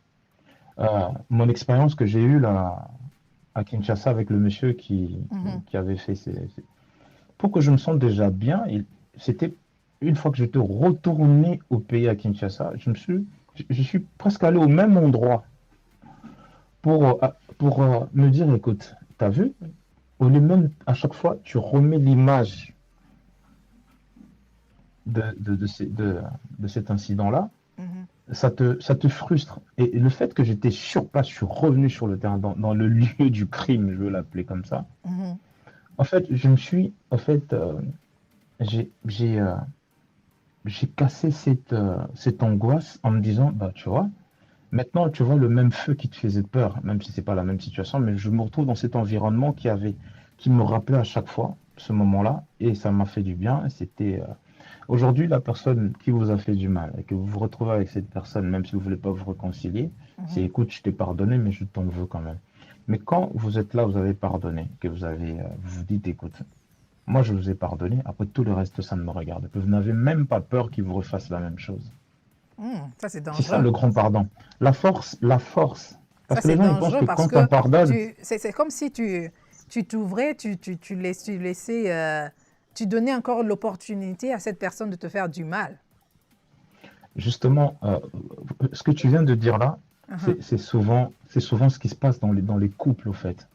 Mon expérience que j'ai eue là, à Kinshasa avec le monsieur
Mhm.
qui avait fait pour que je me sente déjà bien, c'était une fois que j'étais retourné au pays à Kinshasa, je suis presque allé au même endroit pour me dire, écoute, t'as vu, au lieu même à chaque fois, tu remets l'image de cet incident-là,
Mhm.
ça te frustre. Et le fait que j'étais sur place, je suis revenu sur le terrain, dans le lieu du crime, je veux l'appeler comme ça.
Mhm.
En fait, je me suis, en fait, j'ai, j'ai, euh, j'ai cassé cette angoisse en me disant, bah, tu vois, maintenant, tu vois le même feu qui te faisait peur, même si c'est pas la même situation, mais je me retrouve dans cet environnement qui me rappelait à chaque fois ce moment-là, et ça m'a fait du bien. Aujourd'hui, la personne qui vous a fait du mal et que vous vous retrouvez avec cette personne, même si vous voulez pas vous réconcilier, c'est,
Mhm.
écoute, je t'ai pardonné, mais je t'en veux quand même. Mais quand vous êtes là, vous avez pardonné, que vous vous dites, écoute, moi, je vous ai pardonné. Après, tout le reste, ça ne me regarde pas. Vous n'avez même pas peur qu'il vous refasse la même chose.
Ça, c'est
C'est ça
dangereux.
le grand pardon. La force. Parce
Ça,
que les
c'est
gens, ils pensent
dangereux
que
parce
quand on
que
pardonne,
c'est comme si tu t'ouvrais, tu laissais, tu donnais encore l'opportunité à cette personne de te faire du mal.
justement, ce que tu viens de dire là,
Mhm.
c'est souvent ce qui se passe dans les couples, au fait.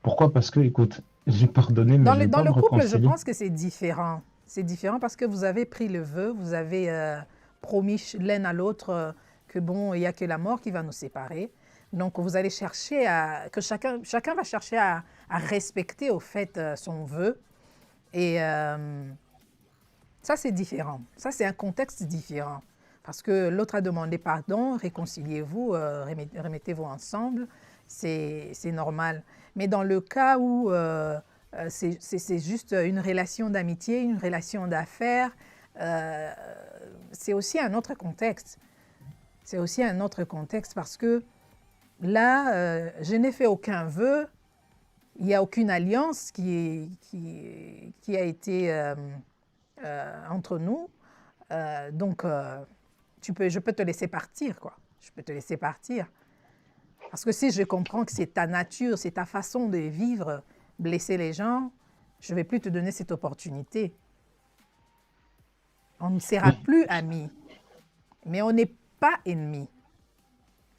Pourquoi? Parce que, écoute, j'ai pardonné, mais je ne vais
Dans
pas
le
me
couple, je
réconcilier.
pense que c'est différent. C'est différent parce que vous avez pris le vœu, vous avez promis l'un à l'autre que bon, il n'y a que la mort qui va nous séparer. Donc, vous allez chercher que chacun va chercher à respecter au fait son vœu. Et ça, c'est différent. Ça, c'est un contexte différent. Parce que l'autre a demandé pardon, réconciliez-vous, remettez-vous ensemble, c'est normal. Mais dans le cas où c'est juste une relation d'amitié, une relation d'affaires, euh, c'est aussi un autre contexte. C'est aussi un autre contexte parce que là, je n'ai fait aucun vœu, il n'y a aucune alliance qui a été entre nous. Donc, je peux te laisser partir, quoi. Je peux te laisser partir. Parce que si je comprends que c'est ta nature, c'est ta façon de vivre, blesser les gens, je ne vais plus te donner cette opportunité. On ne sera
Oui,
plus amis, mais on n'est pas ennemis.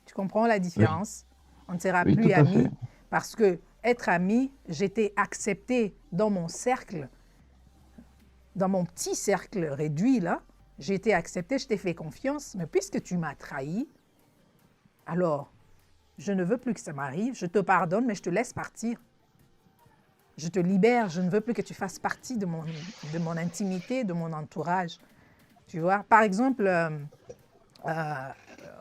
Tu comprends la
oui,
différence? On ne sera
oui,
plus
tout à fait.
amis parce que être ami, j'étais acceptée dans mon cercle, dans mon petit cercle réduit là. J'ai été acceptée, je t'ai fait confiance, mais puisque tu m'as trahi, alors je ne veux plus que ça m'arrive, je te pardonne, mais je te laisse partir. Je te libère, je ne veux plus que tu fasses partie de mon intimité, de mon entourage. Tu vois, par exemple, euh,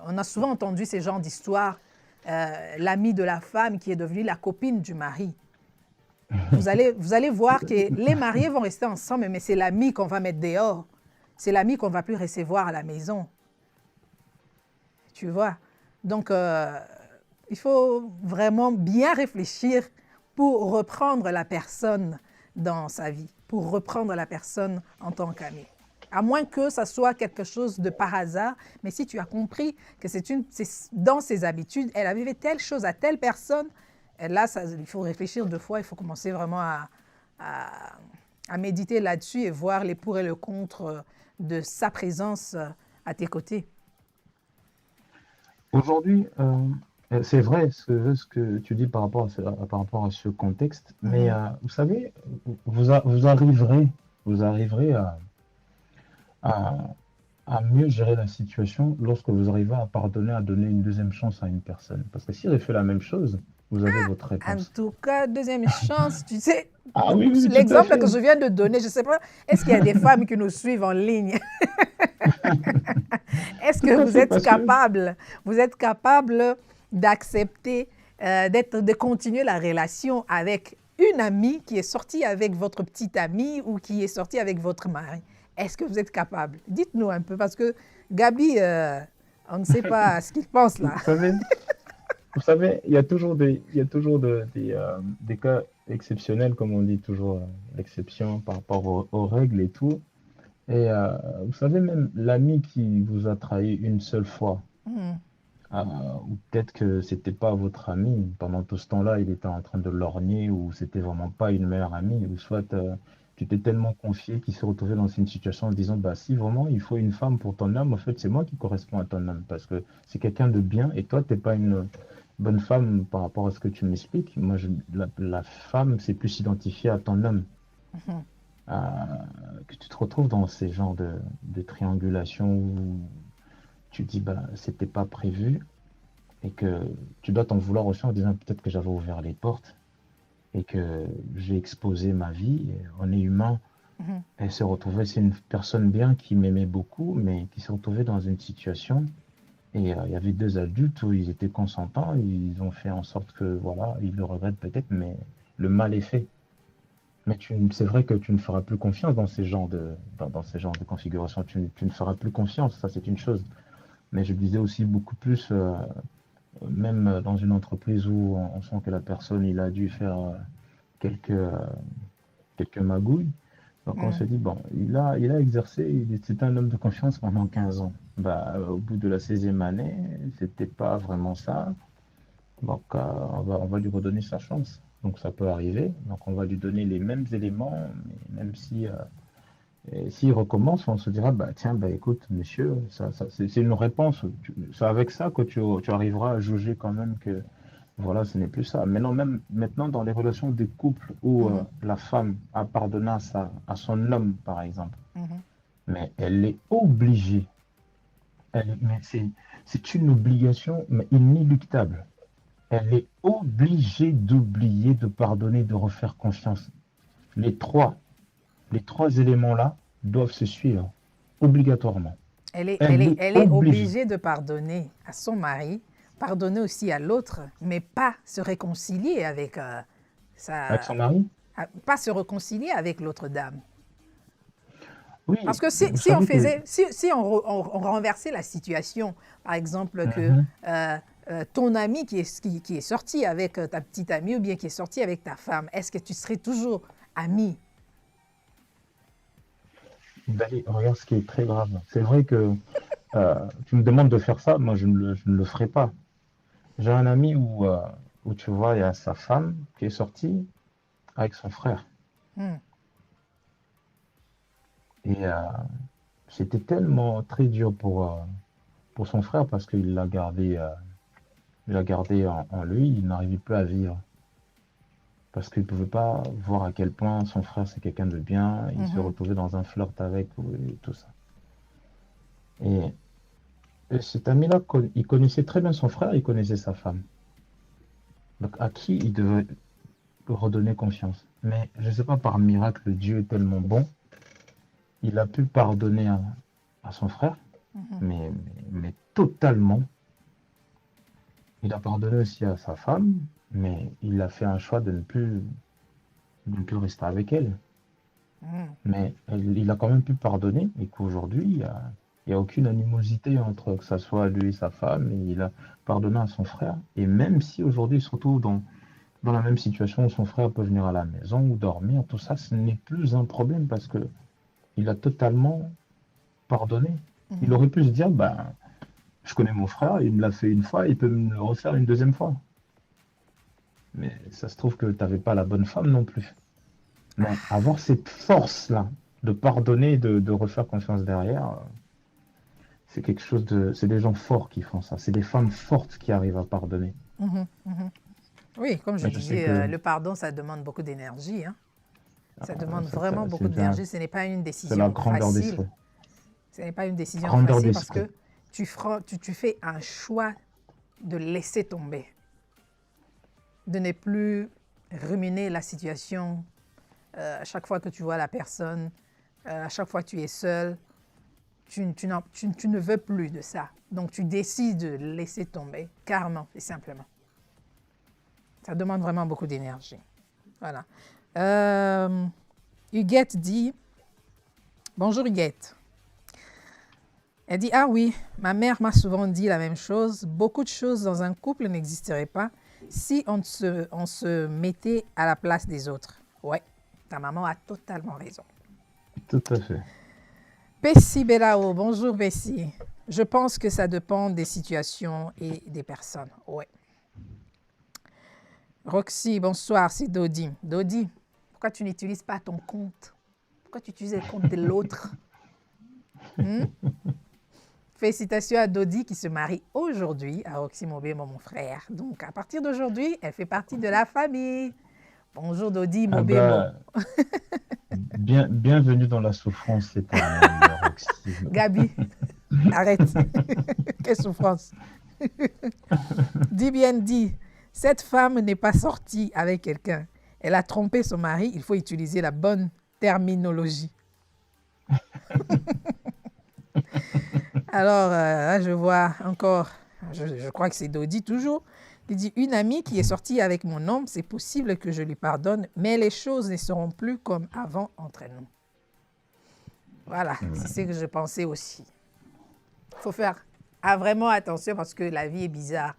on a souvent entendu ces genres d'histoires. l'amie de la femme qui est devenue la copine du mari. Vous allez voir que les mariés vont rester ensemble, mais c'est l'ami qu'on va mettre dehors. C'est l'ami qu'on ne va plus recevoir à la maison. Tu vois? Donc, il faut vraiment bien réfléchir pour reprendre la personne dans sa vie, pour reprendre la personne en tant qu'ami. À moins que ça soit quelque chose de par hasard, mais si tu as compris que c'est dans ses habitudes, elle avait fait telle chose à telle personne, et là, il faut réfléchir 2 fois, il faut commencer vraiment à méditer là-dessus et voir les pour et le contre de sa présence à tes côtés.
Aujourd'hui, c'est vrai ce que tu dis par rapport à ce contexte, mais vous savez, vous arriverez à, à mieux gérer la situation lorsque vous arrivez à pardonner, à donner une deuxième chance à une personne. Parce que s'il avait fait la même chose, vous avez votre
En
réponse.
tout cas, deuxième chance, tu sais,
Ah oui, oui, tout à
l'exemple
fait.
que je viens de donner, je ne sais pas, est-ce qu'il y a des femmes qui nous suivent en ligne? Est-ce
Tout
que
à fait, parce que
vous êtes capable d'accepter, de continuer la relation avec une amie qui est sortie avec votre petite amie ou qui est sortie avec votre mari? Est-ce que vous êtes capable? Dites-nous un peu, parce que Gabi, on ne sait pas ce qu'il pense là.
vous savez, il y a toujours des cas exceptionnels, comme on dit toujours, l'exception par rapport aux règles et tout. Et vous savez, même l'ami qui vous a trahi une seule fois,
Hmm.
euh, ou peut-être que c'était pas votre ami, pendant tout ce temps-là, il était en train de lorgner, ou c'était vraiment pas une meilleure amie, ou soit tu t'es tellement confié qu'il s'est retrouvé dans une situation en se disant, bah si vraiment il faut une femme pour ton homme, en fait c'est moi qui correspond à ton homme, parce que c'est quelqu'un de bien, et toi t'es pas une bonne femme par rapport à ce que tu m'expliques. Moi, la femme, c'est plus identifié à ton homme.
Mhm.
Que tu te retrouves dans ces genres de triangulation où tu dis bah c'était pas prévu et que tu dois t'en vouloir aussi en disant peut-être que j'avais ouvert les portes et que j'ai exposé ma vie. Et on est humain.
Mhm.
Elle s'est retrouvée, c'est une personne bien qui m'aimait beaucoup, mais qui s'est retrouvée dans une situation et il y avait 2 adultes où ils étaient consentants, ils ont fait en sorte que voilà, ils le regrettent peut-être, mais le mal est fait. Mais c'est vrai que tu ne feras plus confiance dans ces genres de configurations. Tu ne feras plus confiance, ça c'est une chose. Mais je disais aussi beaucoup plus, même dans une entreprise où on sent que la personne, il a dû faire quelques, euh, quelques magouilles. Donc on se
Mhm.
dit, bon, il a exercé, c'était un homme de confiance pendant 15 ans. Bah, au bout de la 16e année, c'était pas vraiment ça. Donc, on va lui redonner sa chance. Donc, ça peut arriver. Donc, on va lui donner les mêmes éléments, mais même si, et s'il recommence, on se dira, bah, tiens, bah, écoute, monsieur, c'est une réponse. C'est avec ça que tu arriveras à juger quand même que, voilà, ce n'est plus ça. Maintenant, même maintenant, dans les relations de couple où
Mhm.
la femme a pardonné à son homme, par exemple,
Mhm.
mais elle est obligée, mais c'est une obligation mais inéluctable. Elle est obligée d'oublier, de pardonner, de refaire confiance. Les trois, les trois éléments-là doivent se suivre obligatoirement. Elle est
Elle est
obligée.
obligée de pardonner à son mari, pardonner aussi à l'autre, mais pas se réconcilier avec
Avec son
sa,
mari?
pas se réconcilier avec l'autre dame. Parce
Oui,
que
vous savez que...
si on renversait la situation, par exemple que
Mhm.
ton ami qui est sorti avec ta petite amie ou bien qui est sorti avec ta femme, est-ce que tu serais toujours ami?
Dali, regarde ce qui est très grave. C'est vrai que tu me demandes de faire ça, moi je ne le ferai pas. J'ai un ami où tu vois, il y a sa femme qui est sortie avec son frère.
Hmm.
Et c'était tellement très dur pour son frère parce qu'il l'a gardé en lui, il n'arrivait plus à vivre. Parce qu'il ne pouvait pas voir à quel point son frère c'est quelqu'un de bien, il se
Mhm.
retrouvait dans un flirt avec et tout ça. Et, et cet ami-là, il connaissait très bien son frère, il connaissait sa femme. Donc à qui il devait redonner confiance. Mais je ne sais pas, par miracle, Dieu est tellement bon, il a pu pardonner à son frère,
Mhm.
mais totalement. Il a pardonné aussi à sa femme, mais il a fait un choix de ne plus rester avec elle.
Mhm,
Mais il a quand même pu pardonner et qu'aujourd'hui, il y a aucune animosité entre que ça soit lui et sa femme. Et il a pardonné à son frère. Et même si aujourd'hui il se retrouve dans la même situation où son frère peut venir à la maison ou dormir, tout ça, ce n'est plus un problème parce que il a totalement pardonné. Il
mhm.
aurait pu se dire, ben, je connais mon frère, il me l'a fait une fois, il peut me le refaire une deuxième fois. Mais ça se trouve que tu n'avais pas la bonne femme non plus. Mais avoir cette force-là de pardonner et de refaire confiance derrière, c'est quelque chose de... C'est des gens forts qui font ça. C'est des femmes fortes qui arrivent à pardonner.
Mhm, mhm. Oui, comme je
Mais je sais
disais,
que
le pardon, ça demande beaucoup d'énergie, hein. Ça demande vraiment
c'est
beaucoup
bien,
d'énergie. Ce n'est pas une
c'est la
décision
grandeur
facile.
d'esprit.
Ce n'est pas une décision
Grandeur
facile parce
d'esprit.
que tu fais un choix de laisser tomber, de ne plus ruminer la situation à chaque fois que tu vois la personne, à chaque fois que tu es seul. Tu ne veux plus de ça. Donc, tu décides de laisser tomber, carrément et simplement. Ça demande vraiment beaucoup d'énergie. Voilà. Huguette dit, bonjour Huguette. Elle dit, ah oui, ma mère m'a souvent dit la même chose. Beaucoup de choses dans un couple n'existeraient pas si on se mettait à la place des autres. Ouais, ta maman a totalement raison.
Tout à fait.
Bessie Belao, bonjour Bessie. Je pense que ça dépend des situations et des personnes. Ouais. Roxy, bonsoir, c'est Dodi. Dodi, pourquoi tu n'utilises pas ton compte? Pourquoi tu utilises le compte de l'autre? Félicitations à Dodi qui se marie aujourd'hui à Roxy Mobé, mon frère. Donc, à partir d'aujourd'hui, elle fait partie de la famille. Bonjour Dodi
Ah
Mobémo.
bah, bienvenue dans la souffrance éternelle, Roxy.
Gabi, arrête. Quelle souffrance. Dis bien dit, cette femme n'est pas sortie avec quelqu'un. Elle a trompé son mari. Il faut utiliser la bonne terminologie. Alors, là, je vois encore, je crois que c'est Dodi toujours, il dit, une amie qui est sortie avec mon homme, c'est possible que je lui pardonne, mais les choses ne seront plus comme avant entre nous. Voilà, c'est ce que je pensais aussi. Il faut faire vraiment attention parce que la vie est bizarre.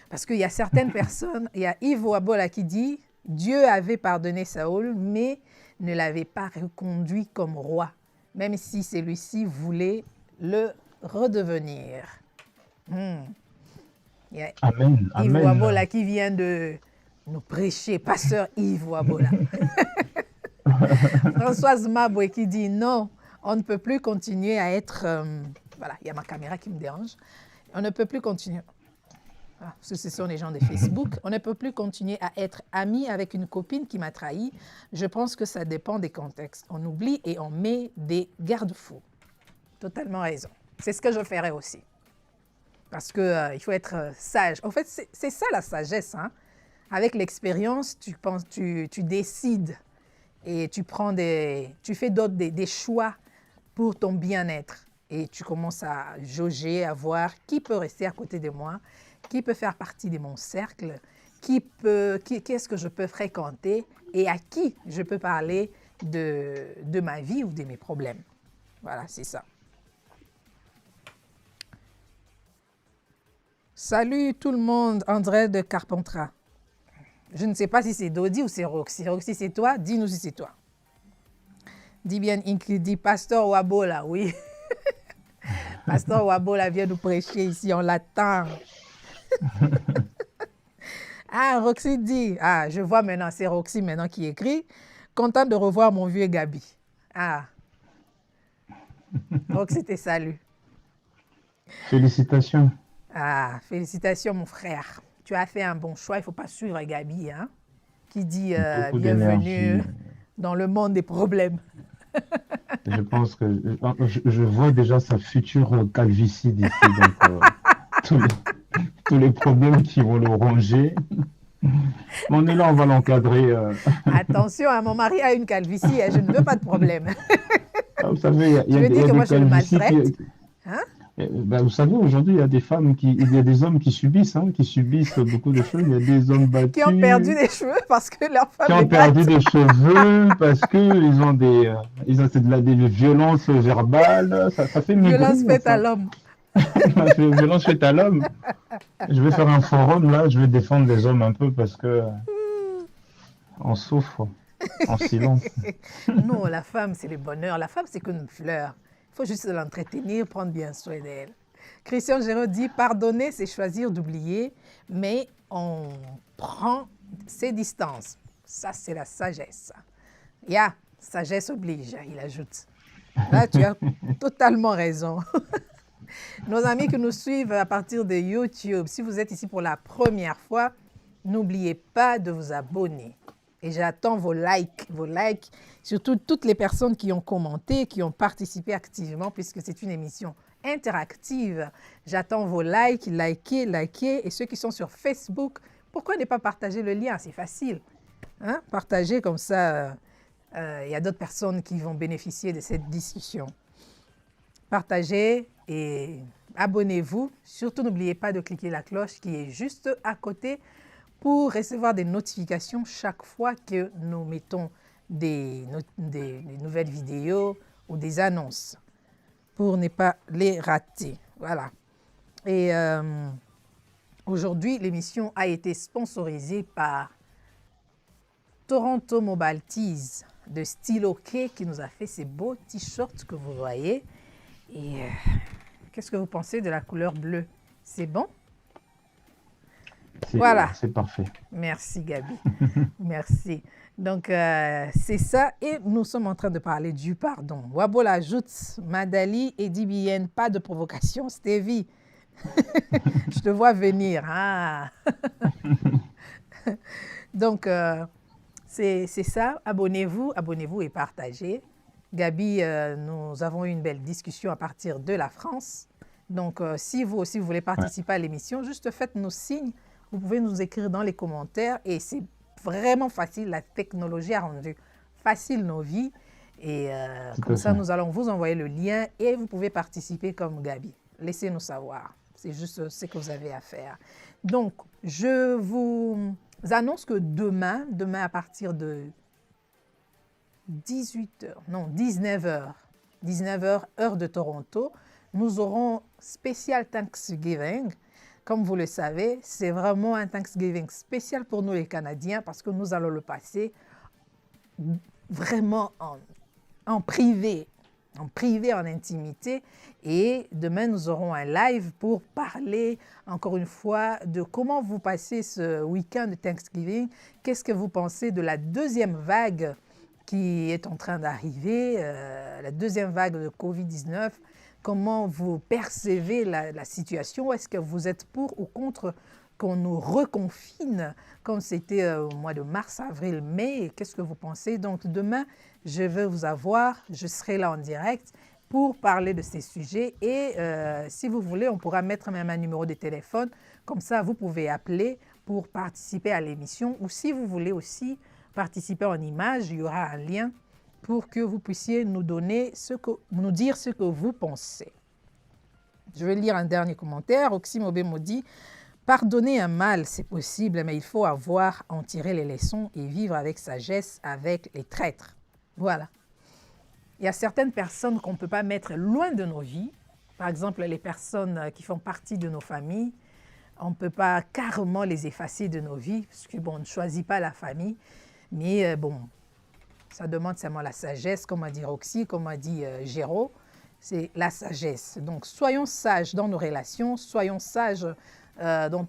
Parce qu'il y a certaines personnes, il y a Yves Wabola qui dit, Dieu avait pardonné Saül, mais ne l'avait pas reconduit comme roi, même si celui-ci voulait le redevenir. Il y a
Amen,
Yves
amen.
Wabola qui vient de nous prêcher, pasteur Yves Wabola. Françoise Maboué qui dit non, on ne peut plus continuer à être... voilà, il y a ma caméra qui me dérange. On ne peut plus continuer... Ah, parce que ce sont les gens de Facebook. On ne peut plus continuer à être amis avec une copine qui m'a trahi. Je pense que ça dépend des contextes. On oublie et on met des garde-fous. Totalement raison. C'est ce que je ferais aussi. Parce qu'il faut être sage. En fait, c'est ça la sagesse. Hein? Avec l'expérience, tu décides et tu fais des choix pour ton bien-être. Et tu commences à jauger, à voir qui peut rester à côté de moi, qui peut faire partie de mon cercle, qu'est-ce que je peux fréquenter et à qui je peux parler de ma vie ou de mes problèmes. Voilà, c'est ça. Salut tout le monde, André de Carpentras. Je ne sais pas si c'est Dodi ou c'est Roxy. Roxy, c'est toi? Dis-nous si c'est toi. Dis bien, dit Pasteur Wabola, oui. Pasteur Wabola vient nous prêcher ici, on l'attend. Ah, Roxy dit, ah, je vois maintenant, c'est Roxy maintenant qui écrit. Content de revoir mon vieux Gabi. Ah. Roxy, te salue.
Félicitations.
Ah, félicitations mon frère. Tu as fait un bon choix, il ne faut pas suivre Gabi, hein, qui dit
Beaucoup
bienvenue
d'énergie.
dans le monde des problèmes.
Je pense que je vois déjà sa future calvitie d'ici. Donc, tous les problèmes qui vont le ronger. Mais on est là, on va l'encadrer.
Attention, hein, mon mari a une calvitie et je ne veux pas de problème.
Vous savez,
Tu veux dire
il y
que
a
moi
des
je le
calvities
maltraite? Hein?
Vous savez, aujourd'hui, il y a des femmes il y a des hommes qui subissent beaucoup de choses. Il y a des hommes
Qui ont perdu
battus,
des cheveux parce que leur
qui
femme les
ont perdu
batte.
des cheveux parce que ils ont des violences verbales. Ça fait
Violence
maigrir,
faite à
ça.
l'homme.
Violence faite à l'homme. Je vais faire un forum là, je vais défendre les hommes un peu parce que on souffre en silence.
Non, la femme, c'est le bonheur. La femme, c'est qu'une fleur. Il faut juste l'entretenir, prendre bien soin d'elle. Christian Géraud dit, pardonner, c'est choisir d'oublier, mais on prend ses distances. Ça, c'est la sagesse. Sagesse oblige, il ajoute. Là, tu as totalement raison. Nos amis qui nous suivent à partir de YouTube, si vous êtes ici pour la première fois, n'oubliez pas de vous abonner. Et j'attends vos likes, surtout toutes les personnes qui ont commenté, qui ont participé activement, puisque c'est une émission interactive. J'attends vos likes, likez. Et ceux qui sont sur Facebook, pourquoi ne pas partager le lien? C'est facile. Hein? Partagez comme ça, il y a d'autres personnes qui vont bénéficier de cette discussion. Partagez et abonnez-vous. Surtout, n'oubliez pas de cliquer la cloche qui est juste à côté pour recevoir des notifications chaque fois que nous mettons des nouvelles vidéos ou des annonces pour ne pas les rater. Voilà. Et aujourd'hui, l'émission a été sponsorisée par Toronto Mobile Tees de Stylo K qui nous a fait ces beaux t-shirts que vous voyez. Et qu'est-ce que vous pensez de la couleur bleue? C'est bon? Voilà.
C'est parfait.
Merci Gabi. Merci. Donc, c'est ça. Et nous sommes en train de parler du pardon. Wabol ajoute, Madali et dit bien, pas de provocation, Stevie. Je te vois venir. Ah. Donc, c'est ça. Abonnez-vous et partagez. Gabi, nous avons eu une belle discussion à partir de la France. Donc, si vous aussi vous voulez participer à l'émission, juste faites-nous signe. Vous pouvez nous écrire dans les commentaires et c'est vraiment facile. La technologie a rendu facile nos vies. Et comme ça, nous allons vous envoyer le lien et vous pouvez participer comme Gabi. Laissez-nous savoir. C'est juste ce que vous avez à faire. Donc, je vous annonce que demain à partir de 19h, heure de Toronto, nous aurons spécial Thanksgiving. Comme vous le savez, c'est vraiment un Thanksgiving spécial pour nous les Canadiens parce que nous allons le passer vraiment en privé, en intimité. Et demain, nous aurons un live pour parler encore une fois de comment vous passez ce week-end de Thanksgiving. Qu'est-ce que vous pensez de la deuxième vague qui est en train d'arriver, la deuxième vague de COVID-19? Comment vous percevez la situation? Est-ce que vous êtes pour ou contre qu'on nous reconfine comme c'était au mois de mars, avril, mai? Qu'est-ce que vous pensez? Donc demain, je vais vous avoir, je serai là en direct pour parler de ces sujets. Et si vous voulez, on pourra mettre même un numéro de téléphone. Comme ça, vous pouvez appeler pour participer à l'émission. Ou si vous voulez aussi participer en images, il y aura un lien pour que vous puissiez nous dire ce que vous pensez. Je vais lire un dernier commentaire. Oxy Mobé me dit « Pardonner un mal, c'est possible, mais il faut avoir en tirer les leçons et vivre avec sagesse avec les traîtres. » Voilà. Il y a certaines personnes qu'on ne peut pas mettre loin de nos vies. Par exemple, les personnes qui font partie de nos familles. On ne peut pas carrément les effacer de nos vies, parce que on ne choisit pas la famille. Mais ça demande seulement la sagesse, comme a dit Roxy, comme a dit Géraud, c'est la sagesse. Donc, soyons sages dans nos relations, soyons sages dans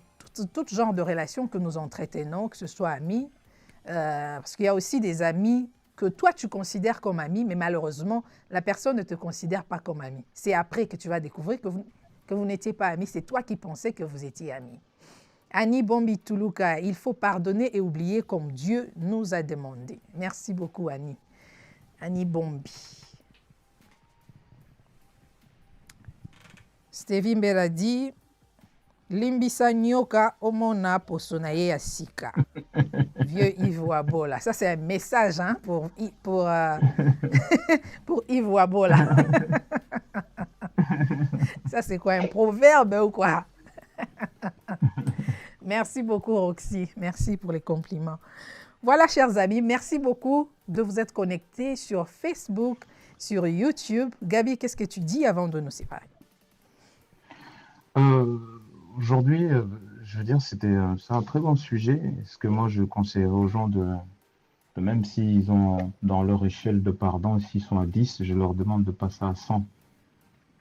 tout genre de relations que nous entretenons, que ce soit amis, parce qu'il y a aussi des amis que toi, tu considères comme amis, mais malheureusement, la personne ne te considère pas comme ami. C'est après que tu vas découvrir que vous n'étiez pas amis, c'est toi qui pensais que vous étiez amis. Annie Bombi Toulouka, il faut pardonner et oublier comme Dieu nous a demandé. Merci beaucoup, Annie. Annie Bombi. Stevie Mbela dit Limbisa nyoka omona posonaye asika. Vieux Yves Wabola. Ça, c'est un message hein, pour Yves Wabola. Ça, c'est quoi, un proverbe ou quoi? Merci beaucoup, Roxy. Merci pour les compliments. Voilà, chers amis, merci beaucoup de vous être connectés sur Facebook, sur YouTube. Gabi, qu'est-ce que tu dis avant de nous séparer?
Euh, Aujourd'hui, je veux dire, c'est un très bon sujet. Ce que moi, je conseillerais aux gens même s'ils ont dans leur échelle de pardon, s'ils sont à 10, je leur demande de passer à 100.
Mm,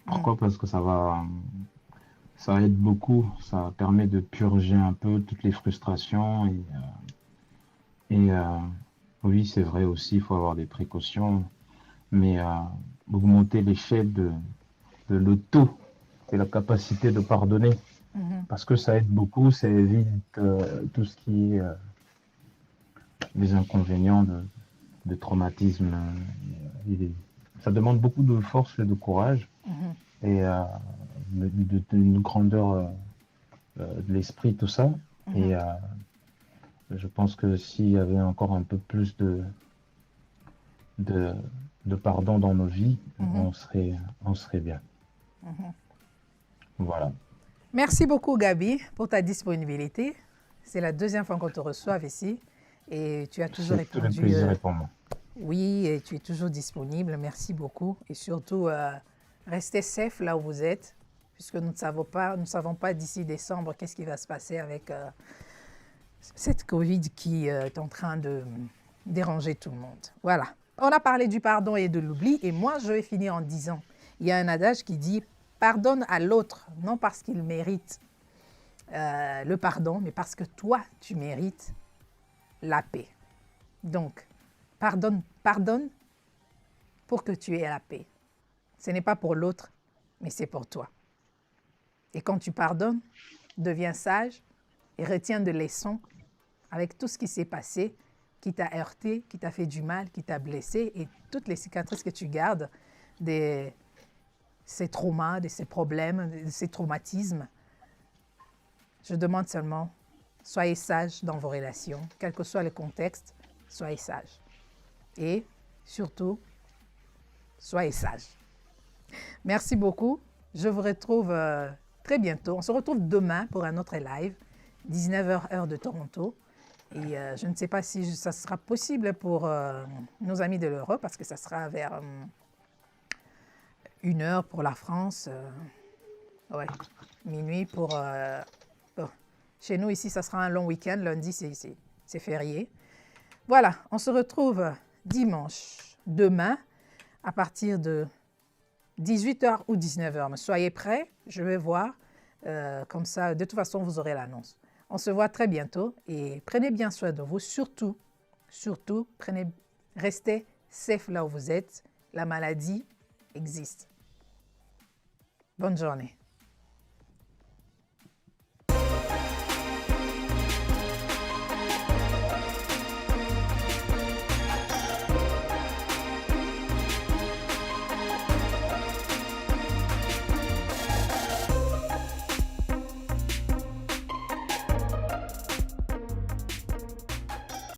Pourquoi? Parce que ça aide beaucoup. Ça permet de purger un peu toutes les frustrations. Et oui, c'est vrai aussi, il faut avoir des précautions. Mais augmenter l'échelle de l'auto et la capacité de pardonner.
mhm,
Parce que ça aide beaucoup, ça évite tout ce qui est les inconvénients de traumatisme. Ça demande beaucoup de force et de courage
mhm,
et une grandeur de l'esprit, tout ça.
mhm,
Et je pense que s'il y avait encore un peu plus de, de pardon dans nos vies,
mhm,
on serait bien.
mhm.
Voilà.
Merci beaucoup, Gabi, pour ta disponibilité. C'est la deuxième fois qu'on te reçoit ici et tu as toujours
C'est tout le
répondu
plaisir est pour moi.
oui et tu es toujours disponible. Merci beaucoup. Et surtout, restez safe là où vous êtes, puisque nous ne savons pas d'ici décembre qu'est-ce qui va se passer avec cette Covid qui est en train de déranger tout le monde. Voilà. On a parlé du pardon et de l'oubli et moi, je vais finir en disant, il y a un adage qui dit, pardonne à l'autre, non parce qu'il mérite le pardon, mais parce que toi, tu mérites la paix. Donc, pardonne pour que tu aies la paix. Ce n'est pas pour l'autre, mais c'est pour toi. Et quand tu pardonnes, deviens sage et retiens de leçons avec tout ce qui s'est passé, qui t'a heurté, qui t'a fait du mal, qui t'a blessé et toutes les cicatrices que tu gardes de ces traumas, de ces problèmes, de ces traumatismes. Je demande seulement, soyez sages dans vos relations, quel que soit le contexte, soyez sages. Et surtout, soyez sages. Merci beaucoup. Je vous retrouve très bientôt. On se retrouve demain pour un autre live, 19h heure de Toronto. Et je ne sais pas si ça sera possible pour nos amis de l'Europe, parce que ça sera vers 1h pour la France. Ouais, minuit pour... bon. Chez nous, ici, ça sera un long week-end. Lundi, c'est férié. Voilà, on se retrouve dimanche, demain, à partir de 18h ou 19h. Mais soyez prêts, je vais voir. Comme ça, de toute façon, vous aurez l'annonce. On se voit très bientôt et prenez bien soin de vous. Surtout, restez safe là où vous êtes. La maladie existe. Bonne journée.